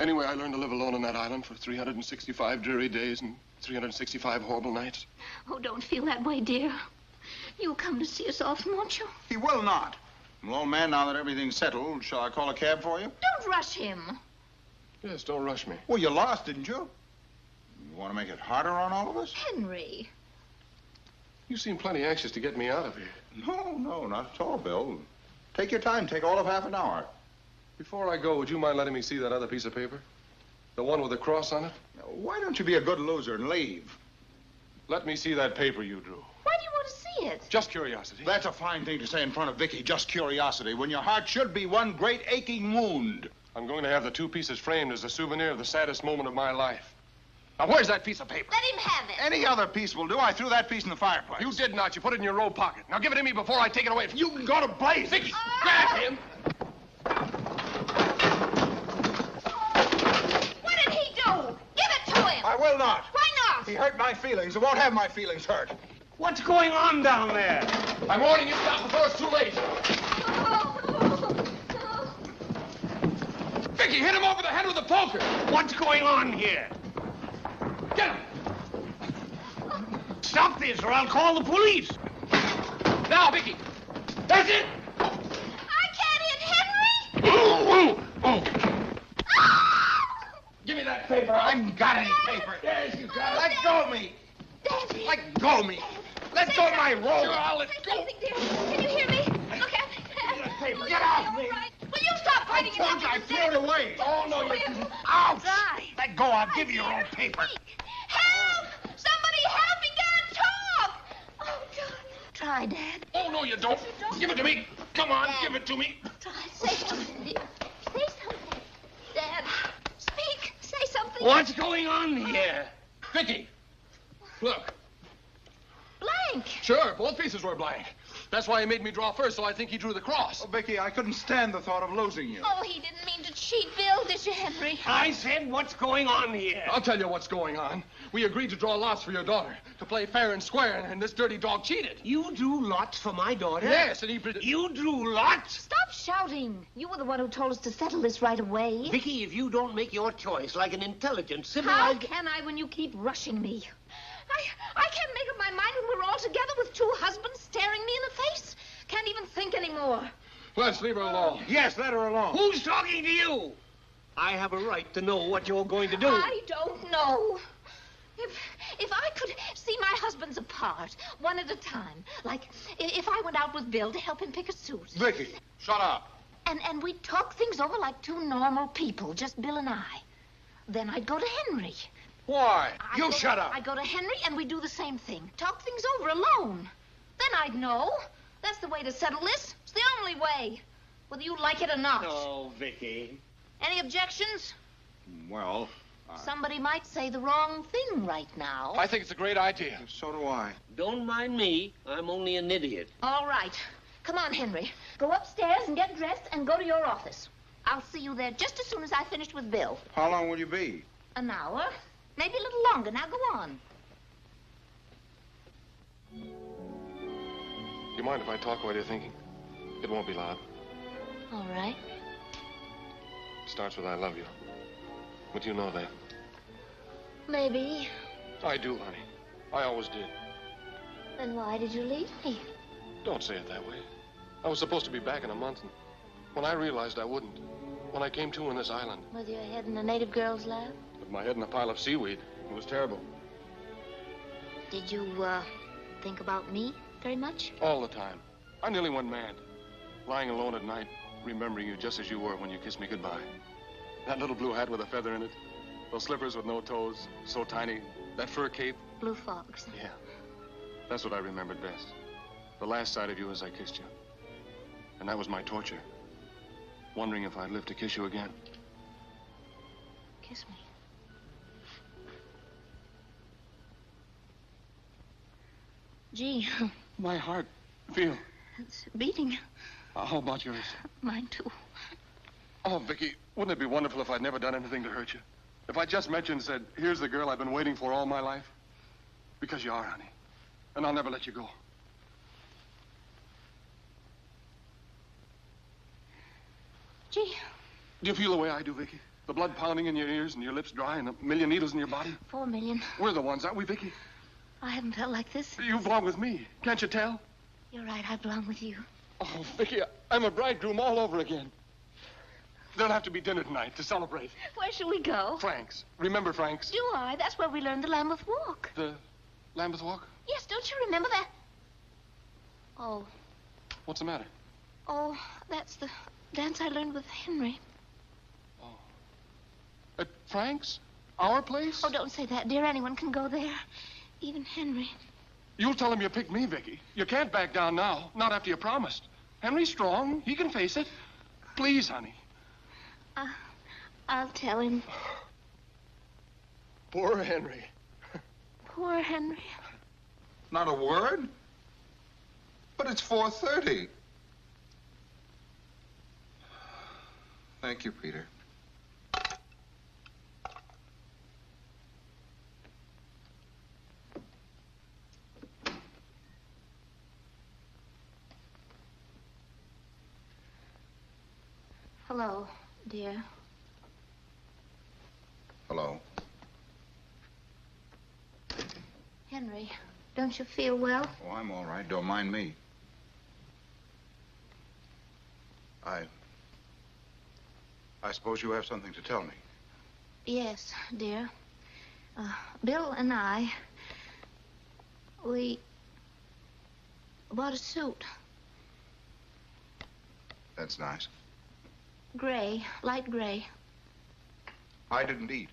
Anyway, I learned to live alone on that island for 365 dreary days and 365 horrible nights. Oh, don't feel that way, dear. You'll come to see us often, won't you? He will not. Well, old man, now that everything's settled, shall I call a cab for you? Don't rush him. Yes, don't rush me. Well, you lost, didn't you? You want to make it harder on all of us? Henry. You seem plenty anxious to get me out of here. No, not at all, Bill. Take your time. Take all of half an hour. Before I go, would you mind letting me see that other piece of paper? The one with the cross on it? Why don't you be a good loser and leave? Let me see that paper you drew. Why do you want to see it? Just curiosity. That's a fine thing to say in front of Vicky, just curiosity, when your heart should be one great aching wound. I'm going to have the 2 pieces framed as a souvenir of the saddest moment of my life. Now, where's that piece of paper? Let him have it. Any other piece will do. I threw that piece in the fireplace. You did not. You put it in your robe pocket. Now, give it to me before I take it away. You can go to blaze. Vicky, grab him. What did he do? Give it to him. I will not. Why not? He hurt my feelings. I won't have my feelings hurt. What's going on down there? I'm warning you, stop before it's too late. Vicky, hit him over the head with a poker. What's going on here? Get him. Stop this or I'll call the police. Now, Vicky. That's it. I can't hit Henry. Give me that paper. I haven't got any paper. Yes, you got it. Let go of me. Daddy. Let go of me. Let go of my robe. Sure, I'll let Say go. something, dear. Can you hear me? Look at me. Paper. Get off me. Will you stop I fighting? told you I threw it away. Oh, no, you didn't. Ouch. Try. Let go. I'll give you your own paper. Help! Somebody help me, God, talk! Oh, God. Try, Dad. Oh, no, you don't. Give it to me. Come on, Dad. give it to me. Try. Say something, dear. Say something. Dad, speak. Say something. What's going on here? Vicky, look. Blank. Sure, both pieces were blank. That's why he made me draw first, so I think he drew the cross. Oh, Vicky, I couldn't stand the thought of losing you. Oh, he didn't mean to cheat Bill, did you, Henry? I said, what's going on here? I'll tell you what's going on. We agreed to draw lots for your daughter, to play fair and square, and this dirty dog cheated. You drew lots for my daughter? Yes, and he... You drew lots? Stop shouting. You were the one who told us to settle this right away. Vicky, if you don't make your choice like an intelligent, How civilized... can I when you keep rushing me? I can't make up my mind when we're all together with two husbands staring me in the face. Can't even think anymore. Let's leave her alone. Yes, let her alone. Who's talking to you? I have a right to know what you're going to do. I don't know. If I could see my husbands apart, one at a time, like if I went out with Bill to help him pick a suit. Vicky, shut up. And we'd talk things over like two normal people, just Bill and I. Then I'd go to Henry. Why? You I'd shut up. I'd go to Henry and we'd do the same thing. Talk things over alone. Then I'd know. That's the way to settle this. It's the only way. Whether you like it or not. Oh, Vicky. Any objections? Well, Somebody might say the wrong thing right now. I think it's a great idea. so do I. Don't mind me. I'm only an idiot. All right. Come on, Henry. Go upstairs and get dressed and go to your office. I'll see you there just as soon as I finished with Bill. How long will you be? An hour. Maybe a little longer. Now go on. Do you mind if I talk while you're thinking? It won't be loud. All right. It starts with I love you. But you know that. Maybe. I do, honey. I always did. Then why did you leave me? Don't say it that way. I was supposed to be back in a month, and when I realized I wouldn't, when I came to in this island, With your head in a native girl's lap? with my head in a pile of seaweed, it was terrible. Did you, think about me very much? All the time. I nearly went mad. Lying alone at night, remembering you just as you were when you kissed me goodbye. That little blue hat with a feather in it. Those slippers with no toes, so tiny. That fur cape. Blue fox. Yeah. That's what I remembered best. The last sight of you as I kissed you. And that was my torture. Wondering if I'd live to kiss you again. Kiss me. Gee, My heart. Feel. it's beating. How about yours? Mine, too. Oh, Vicky, wouldn't it be wonderful if I'd never done anything to hurt you? If I just met you and said, here's the girl I've been waiting for all my life? Because you are, honey. And I'll never let you go. Gee, Do you feel the way I do, Vicky? The blood pounding in your ears and your lips dry and a million needles in your body? 4 million. We're the ones, aren't we, Vicky? I haven't felt like this. You belong with me. Can't you tell? You're right, I belong with you. Oh, Vicky, I'm a bridegroom all over again. There'll have to be dinner tonight to celebrate. Where shall we go? Frank's. Remember Frank's? Do I? That's where we learned the Lambeth Walk. The Lambeth Walk? Yes, don't you remember that? Oh, What's the matter? that's the dance I learned with Henry. At Frank's? Our place? Oh, don't say that, dear. Anyone can go there. Even Henry. You'll tell him you picked me, Vicky. You can't back down now. Not after you promised. Henry's strong. He can face it. Please, honey. I'll tell him. Poor Henry. Poor Henry. Not a word? But it's 4:30. Thank you, Peter. Hello, dear. Hello. Henry, don't you feel well? Oh, I'm all right. Don't mind me. I suppose you have something to tell me. Yes, dear. Bill and I, we bought a suit. That's nice. Gray, light gray. I didn't eat.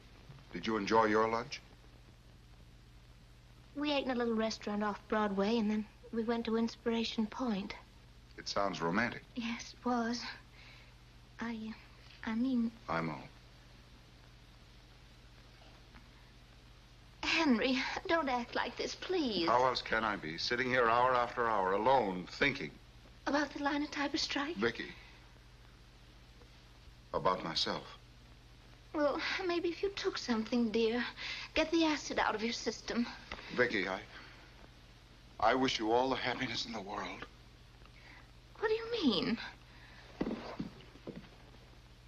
Did you enjoy your lunch? We ate in a little restaurant off Broadway, and then we went to Inspiration Point. It sounds romantic. Yes, it was. I mean... I'm all. Henry, don't act like this, please. How else can I be? Sitting here hour after hour, alone, thinking. About the linotyper strike? Vicky. About myself. Well, maybe if you took something, dear. Get the acid out of your system. Vicky, I wish you all the happiness in the world. What do you mean?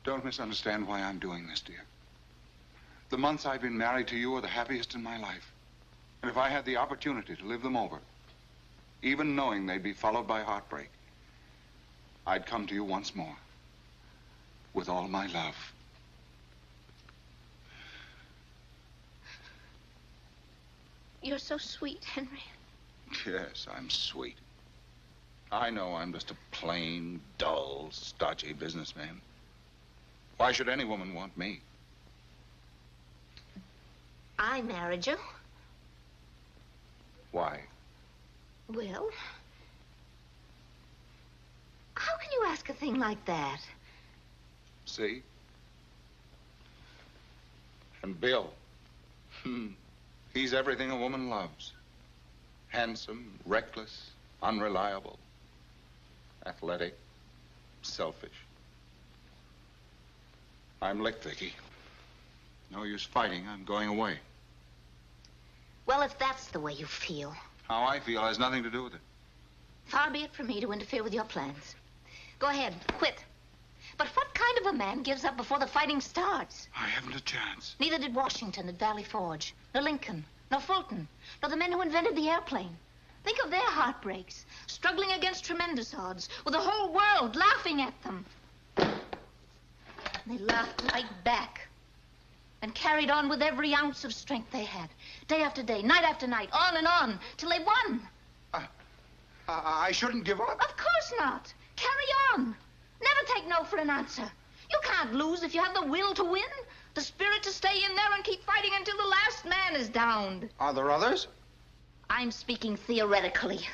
Don't misunderstand why I'm doing this, dear. The months I've been married to you are the happiest in my life. And if I had the opportunity to live them over, even knowing they'd be followed by heartbreak, I'd come to you once more. With all my love. You're so sweet, Henry. Yes, I'm sweet. I know I'm just a plain, dull, stodgy businessman. Why should any woman want me? I married you. Why? Well, how can you ask a thing like that? See? And Bill. He's everything a woman loves. Handsome, reckless, unreliable, athletic, selfish. I'm licked, Vicky. No use fighting. I'm going away. Well, if that's the way you feel. How I feel has nothing to do with it. Far be it from me to interfere with your plans. Go ahead, quit. But what kind of a man gives up before the fighting starts? I haven't a chance. Neither did Washington at Valley Forge, nor Lincoln, nor Fulton, nor the men who invented the airplane. Think of their heartbreaks, struggling against tremendous odds, with the whole world laughing at them. They laughed right back and carried on with every ounce of strength they had, day after day, night after night, on and on, till they won. I shouldn't give up. Of course not. Carry on. Never take no for an answer. You can't lose if you have the will to win, the spirit to stay in there and keep fighting until the last man is downed. Are there others? I'm speaking theoretically.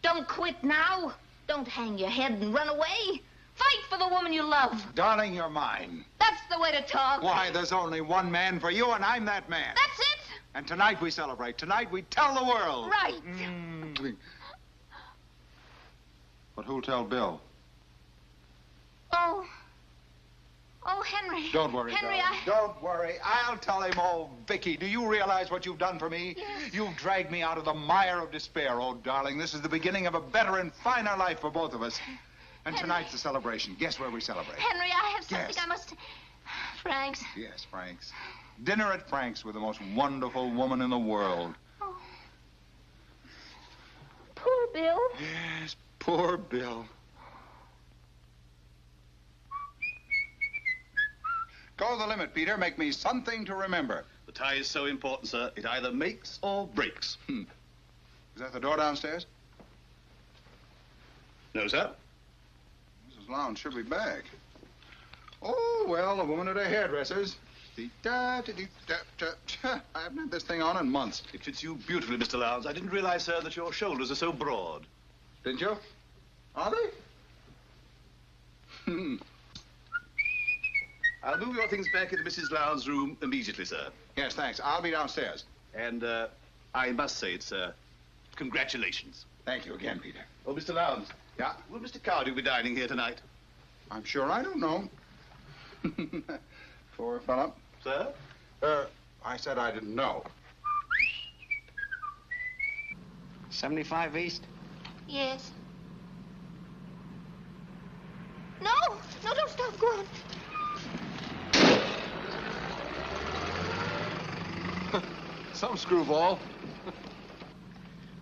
Don't quit now. Don't hang your head and run away. Fight for the woman you love. Darling, you're mine. That's the way to talk. Why, there's only one man for you, and I'm that man. That's it. And tonight we celebrate. Tonight we tell the world. Right. But who'll tell Bill? Oh, Henry. Don't worry, Henry, darling. Don't worry. I'll tell him. Oh, Vicky, do you realize what you've done for me? Yes. You've dragged me out of the mire of despair. Oh, darling, this is the beginning of a better and finer life for both of us. And Henry. Tonight's the celebration. Guess where we celebrate? Henry, I have something Yes. I must... Frank's. Yes, Frank's. Dinner at Frank's with the most wonderful woman in the world. Oh. Poor Bill. Yes, poor Bill. Go the limit, Peter. Make me something to remember. The tie is so important, sir. It either makes or breaks. Is that the door downstairs? No, sir. Mrs. Lowndes should be back. Oh, well, a woman at her hairdresser's. I haven't had this thing on in months. It fits you beautifully, Mr. Lowndes. I didn't realize, sir, that your shoulders are so broad. Didn't you? Are they? I'll move your things back into Mrs. Lowndes' room immediately, sir. Yes, thanks. I'll be downstairs. And I must say, sir, congratulations. Thank you again, Peter. Oh, Mr. Lowndes. Yeah? Will Mr. Cardew be dining here tonight? I'm sure I don't know. Poor fellow. Sir? I said I didn't know. 75 East? Yes. No, don't stop. Go on. Some screwball.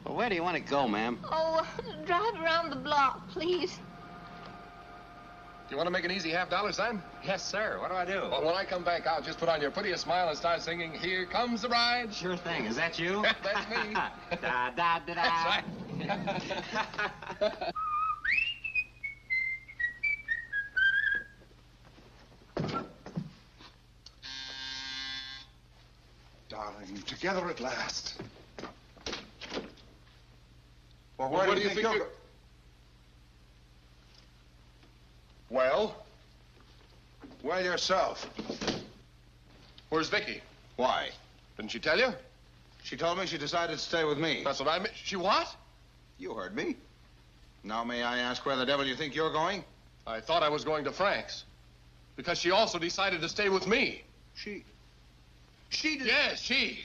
Well, where do you want to go, ma'am? Oh, drive around the block, please. Do you want to make an easy $50, son? Yes, sir. What do I do? Well, when I come back, I'll just put on your prettiest smile and start singing, Here Comes the Bride. Sure thing. Is that you? That's me. Da, da, da, da. That's right. Darling, together at last. Well, where What do you think you're... Well? Well, yourself. Where's Vicky? Why? Didn't she tell you? She told me she decided to stay with me. That's what I meant. She what? You heard me. Now, may I ask where the devil you think you're going? I thought I was going to Frank's. Because she also decided to stay with me. She did... Yes, she.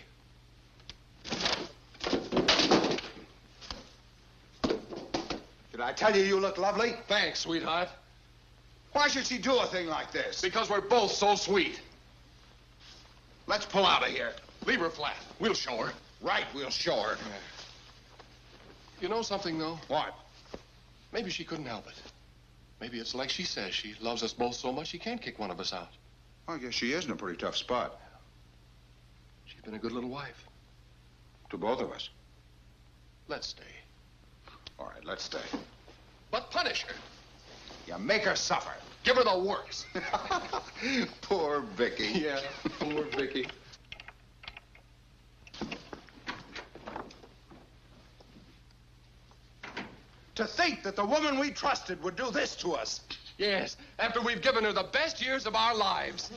Did I tell you you look lovely? Thanks, sweetheart. Why should she do a thing like this? Because we're both so sweet. Let's pull out of here. Leave her flat. We'll show her. Right, we'll show her. You know something, though? What? Maybe she couldn't help it. Maybe it's like she says. She loves us both so much she can't kick one of us out. I guess she is in a pretty tough spot. She's been a good little wife. To both of us. Let's stay. All right, let's stay. But punish her. You make her suffer. Give her the works. Poor Vicky. Yeah, poor Vicky. To think that the woman we trusted would do this to us. Yes, after we've given her the best years of our lives.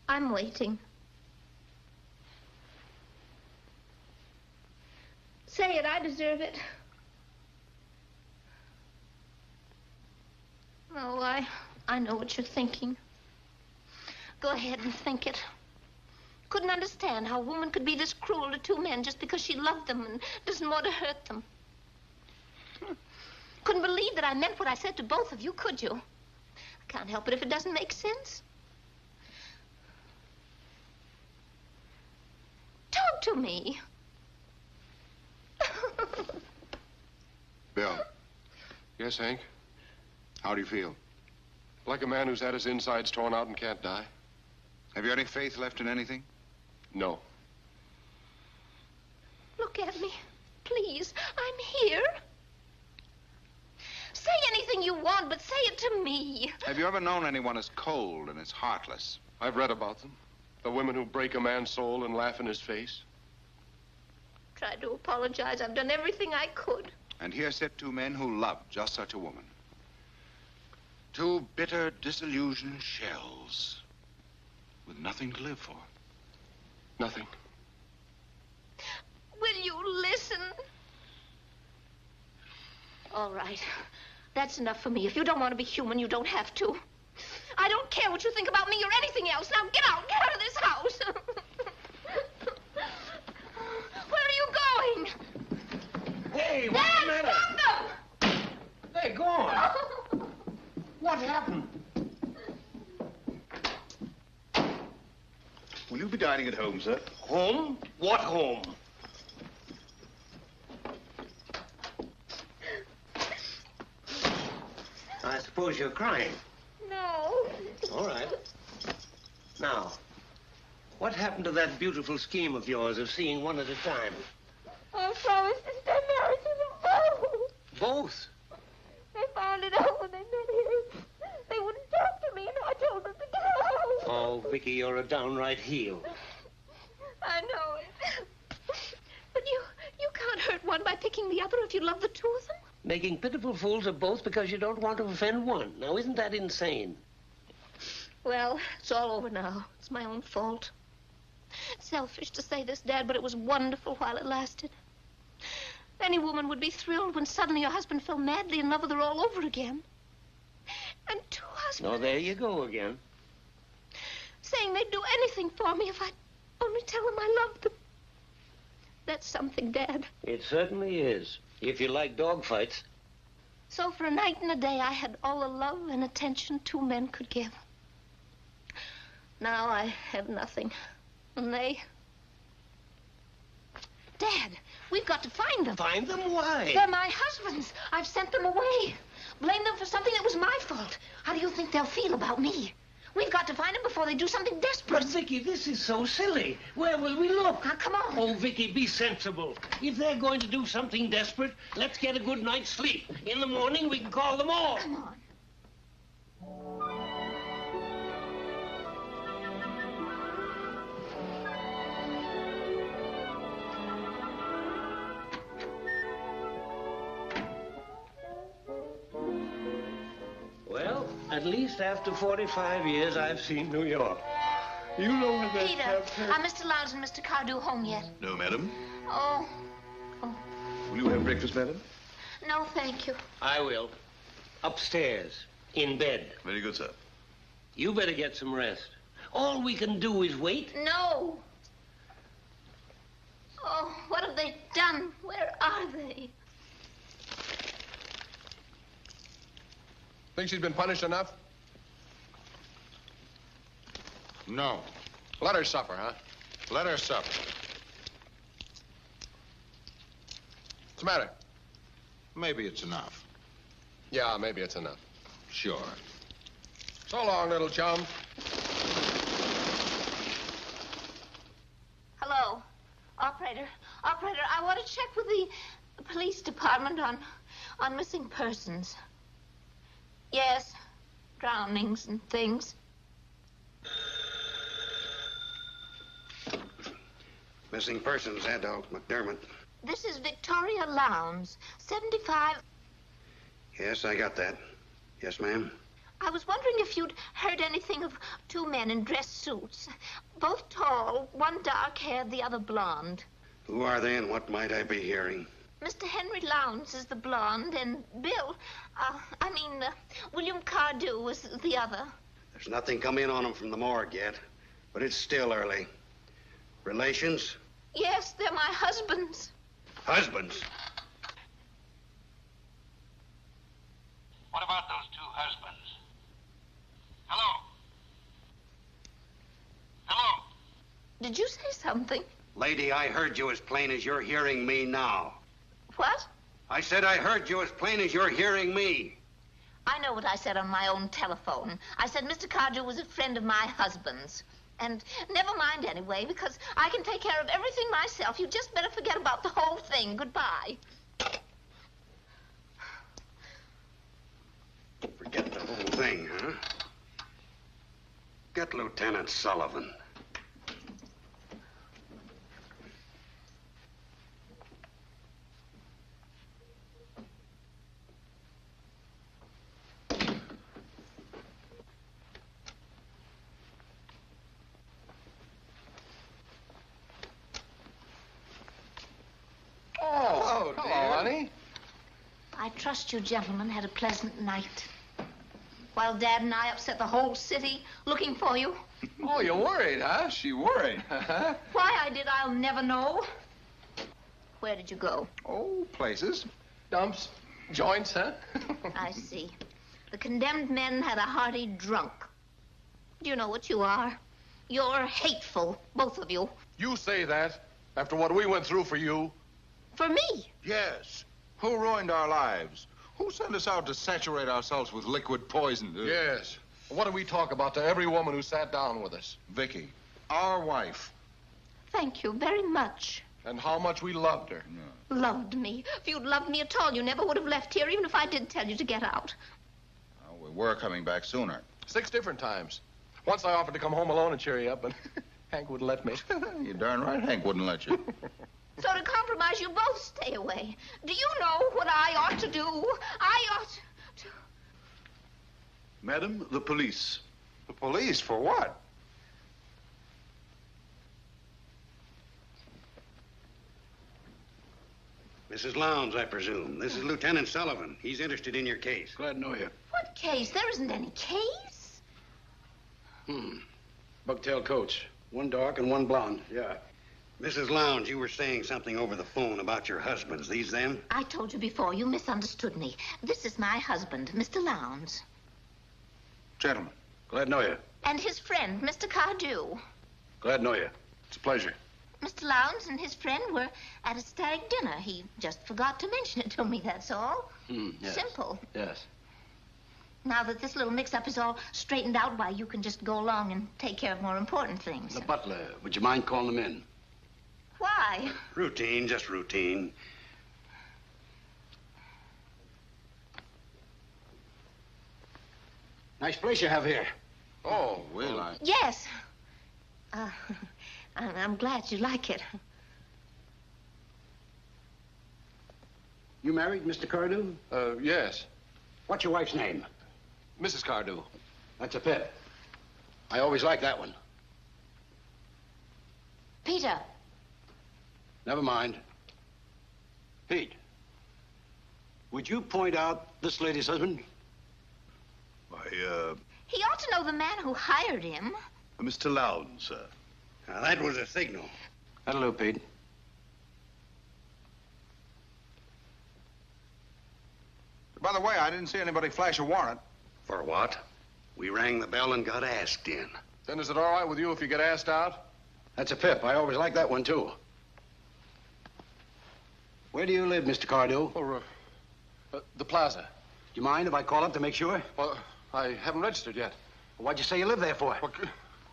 I'm waiting. Say it, I deserve it. Oh, I know what you're thinking. Go ahead and think it. Couldn't understand how a woman could be this cruel to two men just because she loved them and doesn't want to hurt them. Couldn't believe that I meant what I said to both of you, could you? I can't help it if it doesn't make sense. Talk to me. Bill. Yes, Hank? How do you feel? Like a man who's had his insides torn out and can't die. Have you any faith left in anything? No. Look at me. Please, I'm here. Say anything you want, but say it to me. Have you ever known anyone as cold and as heartless? I've read about them. The women who break a man's soul and laugh in his face. Tried to apologize. I've done everything I could. And here sit two men who loved just such a woman. Two bitter, disillusioned shells with nothing to live for. Nothing. Will you listen? All right. That's enough for me. If you don't want to be human, you don't have to. I don't care what you think about me or anything else. Now get out. Get out of this house. Where are you going? Hey, what's the matter? Stop them! Hey, go on. What happened? Will you be dining at home, sir? Home? What home? I suppose you're crying. No. All right. Now, what happened to that beautiful scheme of yours of seeing one at a time? I promised to stay married to them both. Both? They found it out when they met here. They wouldn't talk to me, and I told them to get out. Oh, Vicky, you're a downright heel. I know it. But you can't hurt one by picking the rather if you loved the two of them? Making pitiful fools of both because you don't want to offend one. Now, isn't that insane? Well, it's all over now. It's my own fault. Selfish to say this, Dad, but it was wonderful while it lasted. Any woman would be thrilled when suddenly her husband fell madly in love with her all over again. And two husbands... Oh, there you go again. Saying they'd do anything for me if I'd only tell them I loved them. That's something, Dad. It certainly is. If you like dogfights. So for a night and a day, I had all the love and attention two men could give. Now I have nothing. And they... Dad, we've got to find them. Find them? Why? They're my husbands. I've sent them away. Blame them for something that was my fault. How do you think they'll feel about me? We've got to find them before they do something desperate. But, Vicky, this is so silly. Where will we look? Now, come on. Oh, Vicky, be sensible. If they're going to do something desperate, let's get a good night's sleep. In the morning, we can call them all. Come on. Well, at least after 45 years, I've seen New York. You know what that... Peter, are Mr. Lowndes and Mr. Cardew home yet? No, madam. Oh. Will you have breakfast, madam? No, thank you. I will. Upstairs, in bed. Very good, sir. You better get some rest. All we can do is wait. No. Oh, what have they done? Where are they? Think she's been punished enough? No. Let her suffer, huh? Let her suffer. What's the matter? Maybe it's enough. Yeah, maybe it's enough. Sure. So long, little chum. Hello. Operator, I want to check with the police department on missing persons. Yes, drownings and things. Missing persons, adult McDermott. This is Victoria Lowndes, 75. Yes, I got that. Yes, ma'am. I was wondering if you'd heard anything of two men in dress suits. Both tall, one dark-haired, the other blonde. Who are they and what might I be hearing? Mr. Henry Lowndes is the blonde, and William Cardew is the other. There's nothing come in on them from the morgue yet, but it's still early. Relations? Yes, they're my husbands. Husbands? What about those two husbands? Hello? Hello? Did you say something? Lady, I heard you as plain as you're hearing me now. What? I said I heard you as plain as you're hearing me. I know what I said on my own telephone. I said Mr. Cardew was a friend of my husband's. And never mind anyway, because I can take care of everything myself. You just better forget about the whole thing. Goodbye. Forget the whole thing, huh? Get Lieutenant Sullivan. Oh, hello, honey. I trust you gentlemen had a pleasant night. While Dad and I upset the whole city looking for you. Oh, you're worried, huh? She worried. Why I did, I'll never know. Where did you go? Oh, places. Dumps, joints, huh? I see. The condemned men had a hearty drunk. Do you know what you are? You're hateful, both of you. You say that after what we went through for you. For me. Yes. Who ruined our lives? Who sent us out to saturate ourselves with liquid poison? Yes. What did we talk about to every woman who sat down with us? Vicky, our wife. Thank you very much. And how much we loved her. Loved me. If you'd loved me at all, you never would have left here, even if I did tell you to get out. We were coming back sooner. 6 different times. Once I offered to come home alone and cheer you up, and Hank wouldn't let me. You're darn right Hank wouldn't let you. So to compromise, you both stay away. Do you know what I ought to do? I ought to... Madam, the police. The police? For what? Mrs. Lowndes, I presume. This is Lieutenant Sullivan. He's interested in your case. Glad to know you. What case? There isn't any case. Bucktail coats. One dark and one blonde. Yeah. Mrs. Lowndes, you were saying something over the phone about your husbands. These them? I told you before. You misunderstood me. This is my husband, Mr. Lowndes. Gentlemen. Glad to know you. And his friend, Mr. Cardew. Glad to know you. It's a pleasure. Mr. Lowndes and his friend were at a stag dinner. He just forgot to mention it to me, that's all. Yes. Simple. Yes. Now that this little mix-up is all straightened out, why, you can just go along and take care of more important things. The butler. Would you mind calling him in? Why? Routine, just routine. Nice place you have here. Oh, Will, Yes. I'm glad you like it. You married, Mr. Cardew? Yes. What's your wife's name? Mrs. Cardew. That's a pet. I always liked that one. Peter. Never mind. Pete, would you point out this lady's husband? He ought to know the man who hired him. Mr. Lowndes, sir. Now, that was a signal. That'll do, Pete. By the way, I didn't see anybody flash a warrant. For what? We rang the bell and got asked in. Then is it all right with you if you get asked out? That's a pip. I always liked that one, too. Where do you live, Mr. Cardew? Or, the plaza. Do you mind if I call up to make sure? Well, I haven't registered yet. What'd you say you live there for?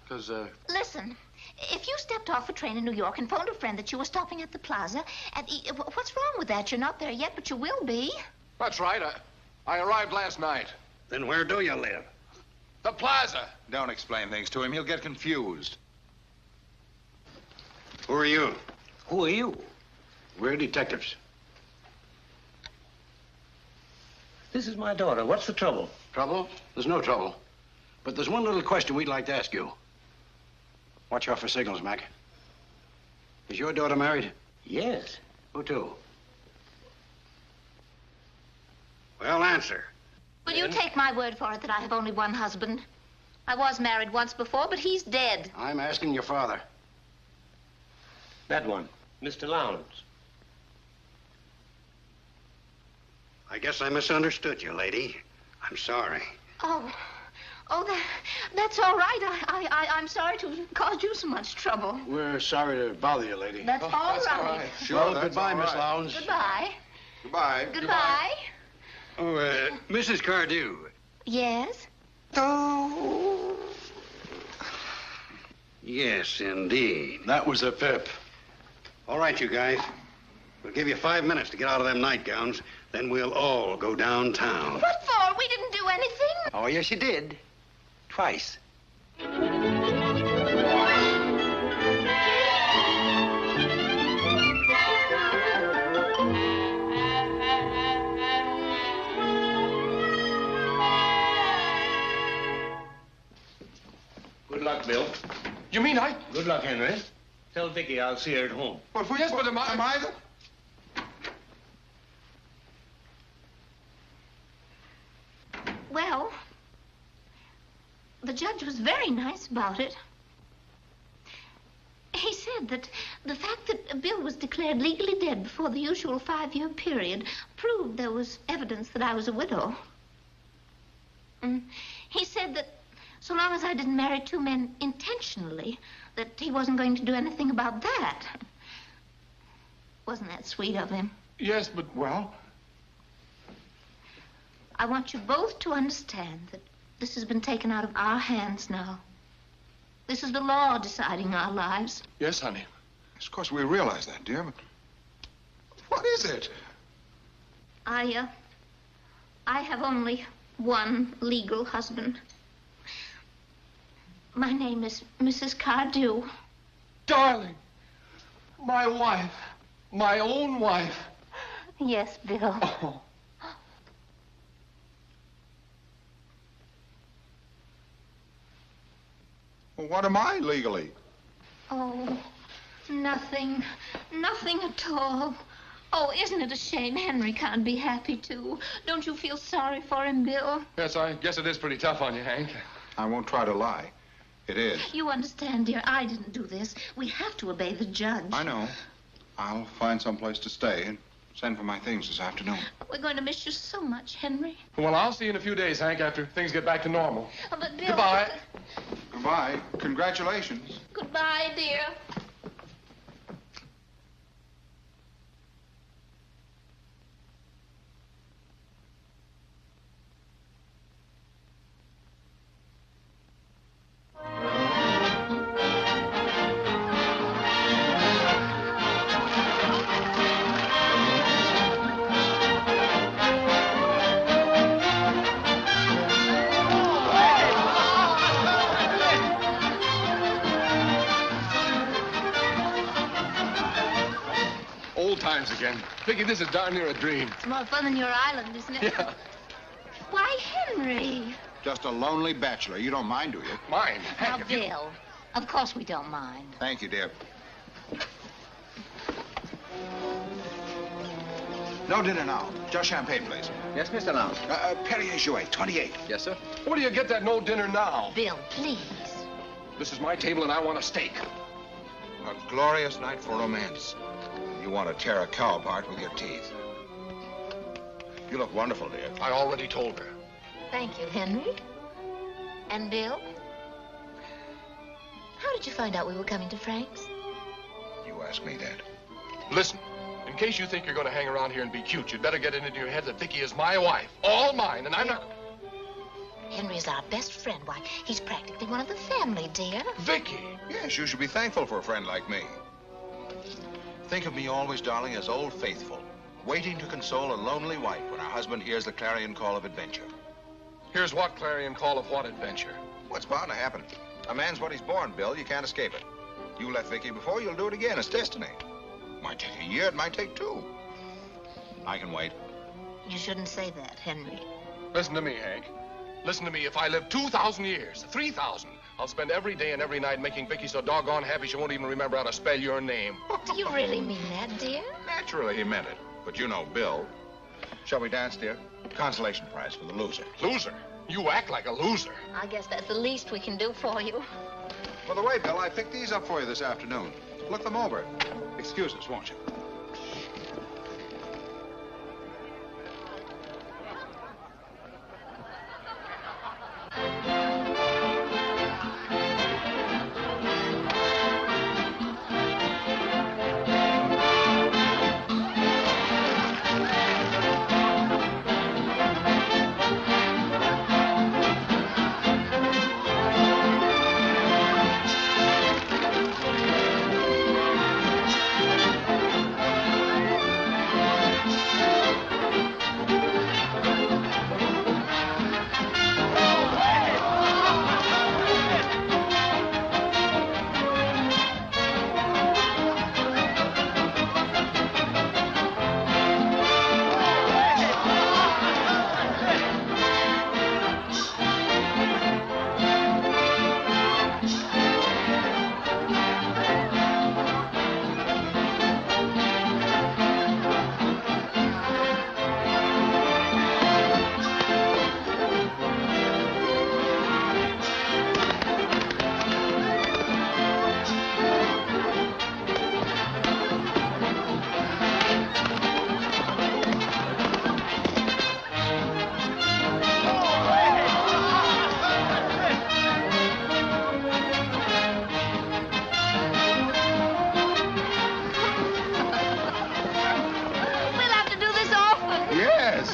Because, Listen, if you stepped off a train in New York and phoned a friend that you were stopping at the plaza, and what's wrong with that? You're not there yet, but you will be. That's right. I arrived last night. Then where do you live? The plaza. Don't explain things to him. He'll get confused. Who are you? Who are you? We're detectives. This is my daughter. What's the trouble? Trouble? There's no trouble. But there's one little question we'd like to ask you. Watch out for signals, Mac. Is your daughter married? Yes. Who to? Well, answer. Will you take my word for it that I have only one husband? I was married once before, but he's dead. I'm asking your father. That one. Mr. Lowndes. I guess I misunderstood you, lady. I'm sorry. That's all right. I'm sorry to have caused you so much trouble. We're sorry to bother you, lady. That's all right. Sure, Well, that's goodbye, all Miss right. Lowndes. Goodbye. Goodbye. Goodbye. Oh, Mrs. Cardew. Yes? Oh. Yes, indeed. That was a pip. All right, you guys. We'll give you 5 minutes to get out of them nightgowns. Then we'll all go downtown. What for? We didn't do anything. Oh, yes, you did. Twice. Good luck, Bill. You mean I... Good luck, Henry. Tell Vicky I'll see her at home. Well, yes, but am I the... Well, the judge was very nice about it. He said that the fact that Bill was declared legally dead before the usual 5-year period proved there was evidence that I was a widow. And he said that so long as I didn't marry 2 men intentionally, that he wasn't going to do anything about that. Wasn't that sweet of him? Yes, but, well... I want you both to understand that this has been taken out of our hands now. This is the law deciding our lives. Yes, honey. Of course, we realize that, dear, but... What is it? I have only one legal husband. My name is Mrs. Cardew. Darling, my wife. My own wife. Yes, Bill. Oh. Well, what am I legally? Oh, nothing. Nothing at all. Oh, isn't it a shame Henry can't be happy, too? Don't you feel sorry for him, Bill? Yes, I guess it is pretty tough on you, Hank. I won't try to lie. It is. You understand, dear, I didn't do this. We have to obey the judge. I know. I'll find some place to stay and send for my things this afternoon. We're going to miss you so much, Henry. Well, I'll see you in a few days, Hank, after things get back to normal. Oh, but Bill... Goodbye. Goodbye. Congratulations. Goodbye, dear. Times again. Vicky, this is darn near a dream. It's more fun than your island, isn't it? Yeah. Why, Henry? Just a lonely bachelor. You don't mind, do you? Mind? Now, Bill, of course we don't mind. Thank you, dear. No dinner now. Just champagne, please. Yes, Mr. Lowndes. Perrier Jouet, 28. Yes, sir. Where do you get that no dinner now? Bill, please. This is my table and I want a steak. A glorious night for romance. You want to tear a cow apart with your teeth. You look wonderful, dear. I already told her. Thank you, Henry. And Bill? How did you find out we were coming to Frank's? You ask me that. Listen, in case you think you're going to hang around here and be cute, you'd better get it into your head that Vicky is my wife. All mine, and I'm not... Henry's our best friend. Why, he's practically one of the family, dear. Vicky! Yes, you should be thankful for a friend like me. Think of me always, darling, as Old Faithful, waiting to console a lonely wife when her husband hears the clarion call of adventure. Here's what clarion call of what adventure? What's bound to happen? A man's what he's born, Bill. You can't escape it. You left Vicky before, you'll do it again. It's destiny. Might take a year, it might take 2. I can wait. You shouldn't say that, Henry. Listen to me, Hank. Listen to me. If I live 2,000 years, 3,000, I'll spend every day and every night making Vicky so doggone happy she won't even remember how to spell your name. Do you really mean that, dear? Naturally, he meant it. But you know Bill. Shall we dance, dear? Consolation prize for the loser. Loser? You act like a loser. I guess that's the least we can do for you. By the way, Bill, I picked these up for you this afternoon. Look them over. Excuse us, won't you? Yes.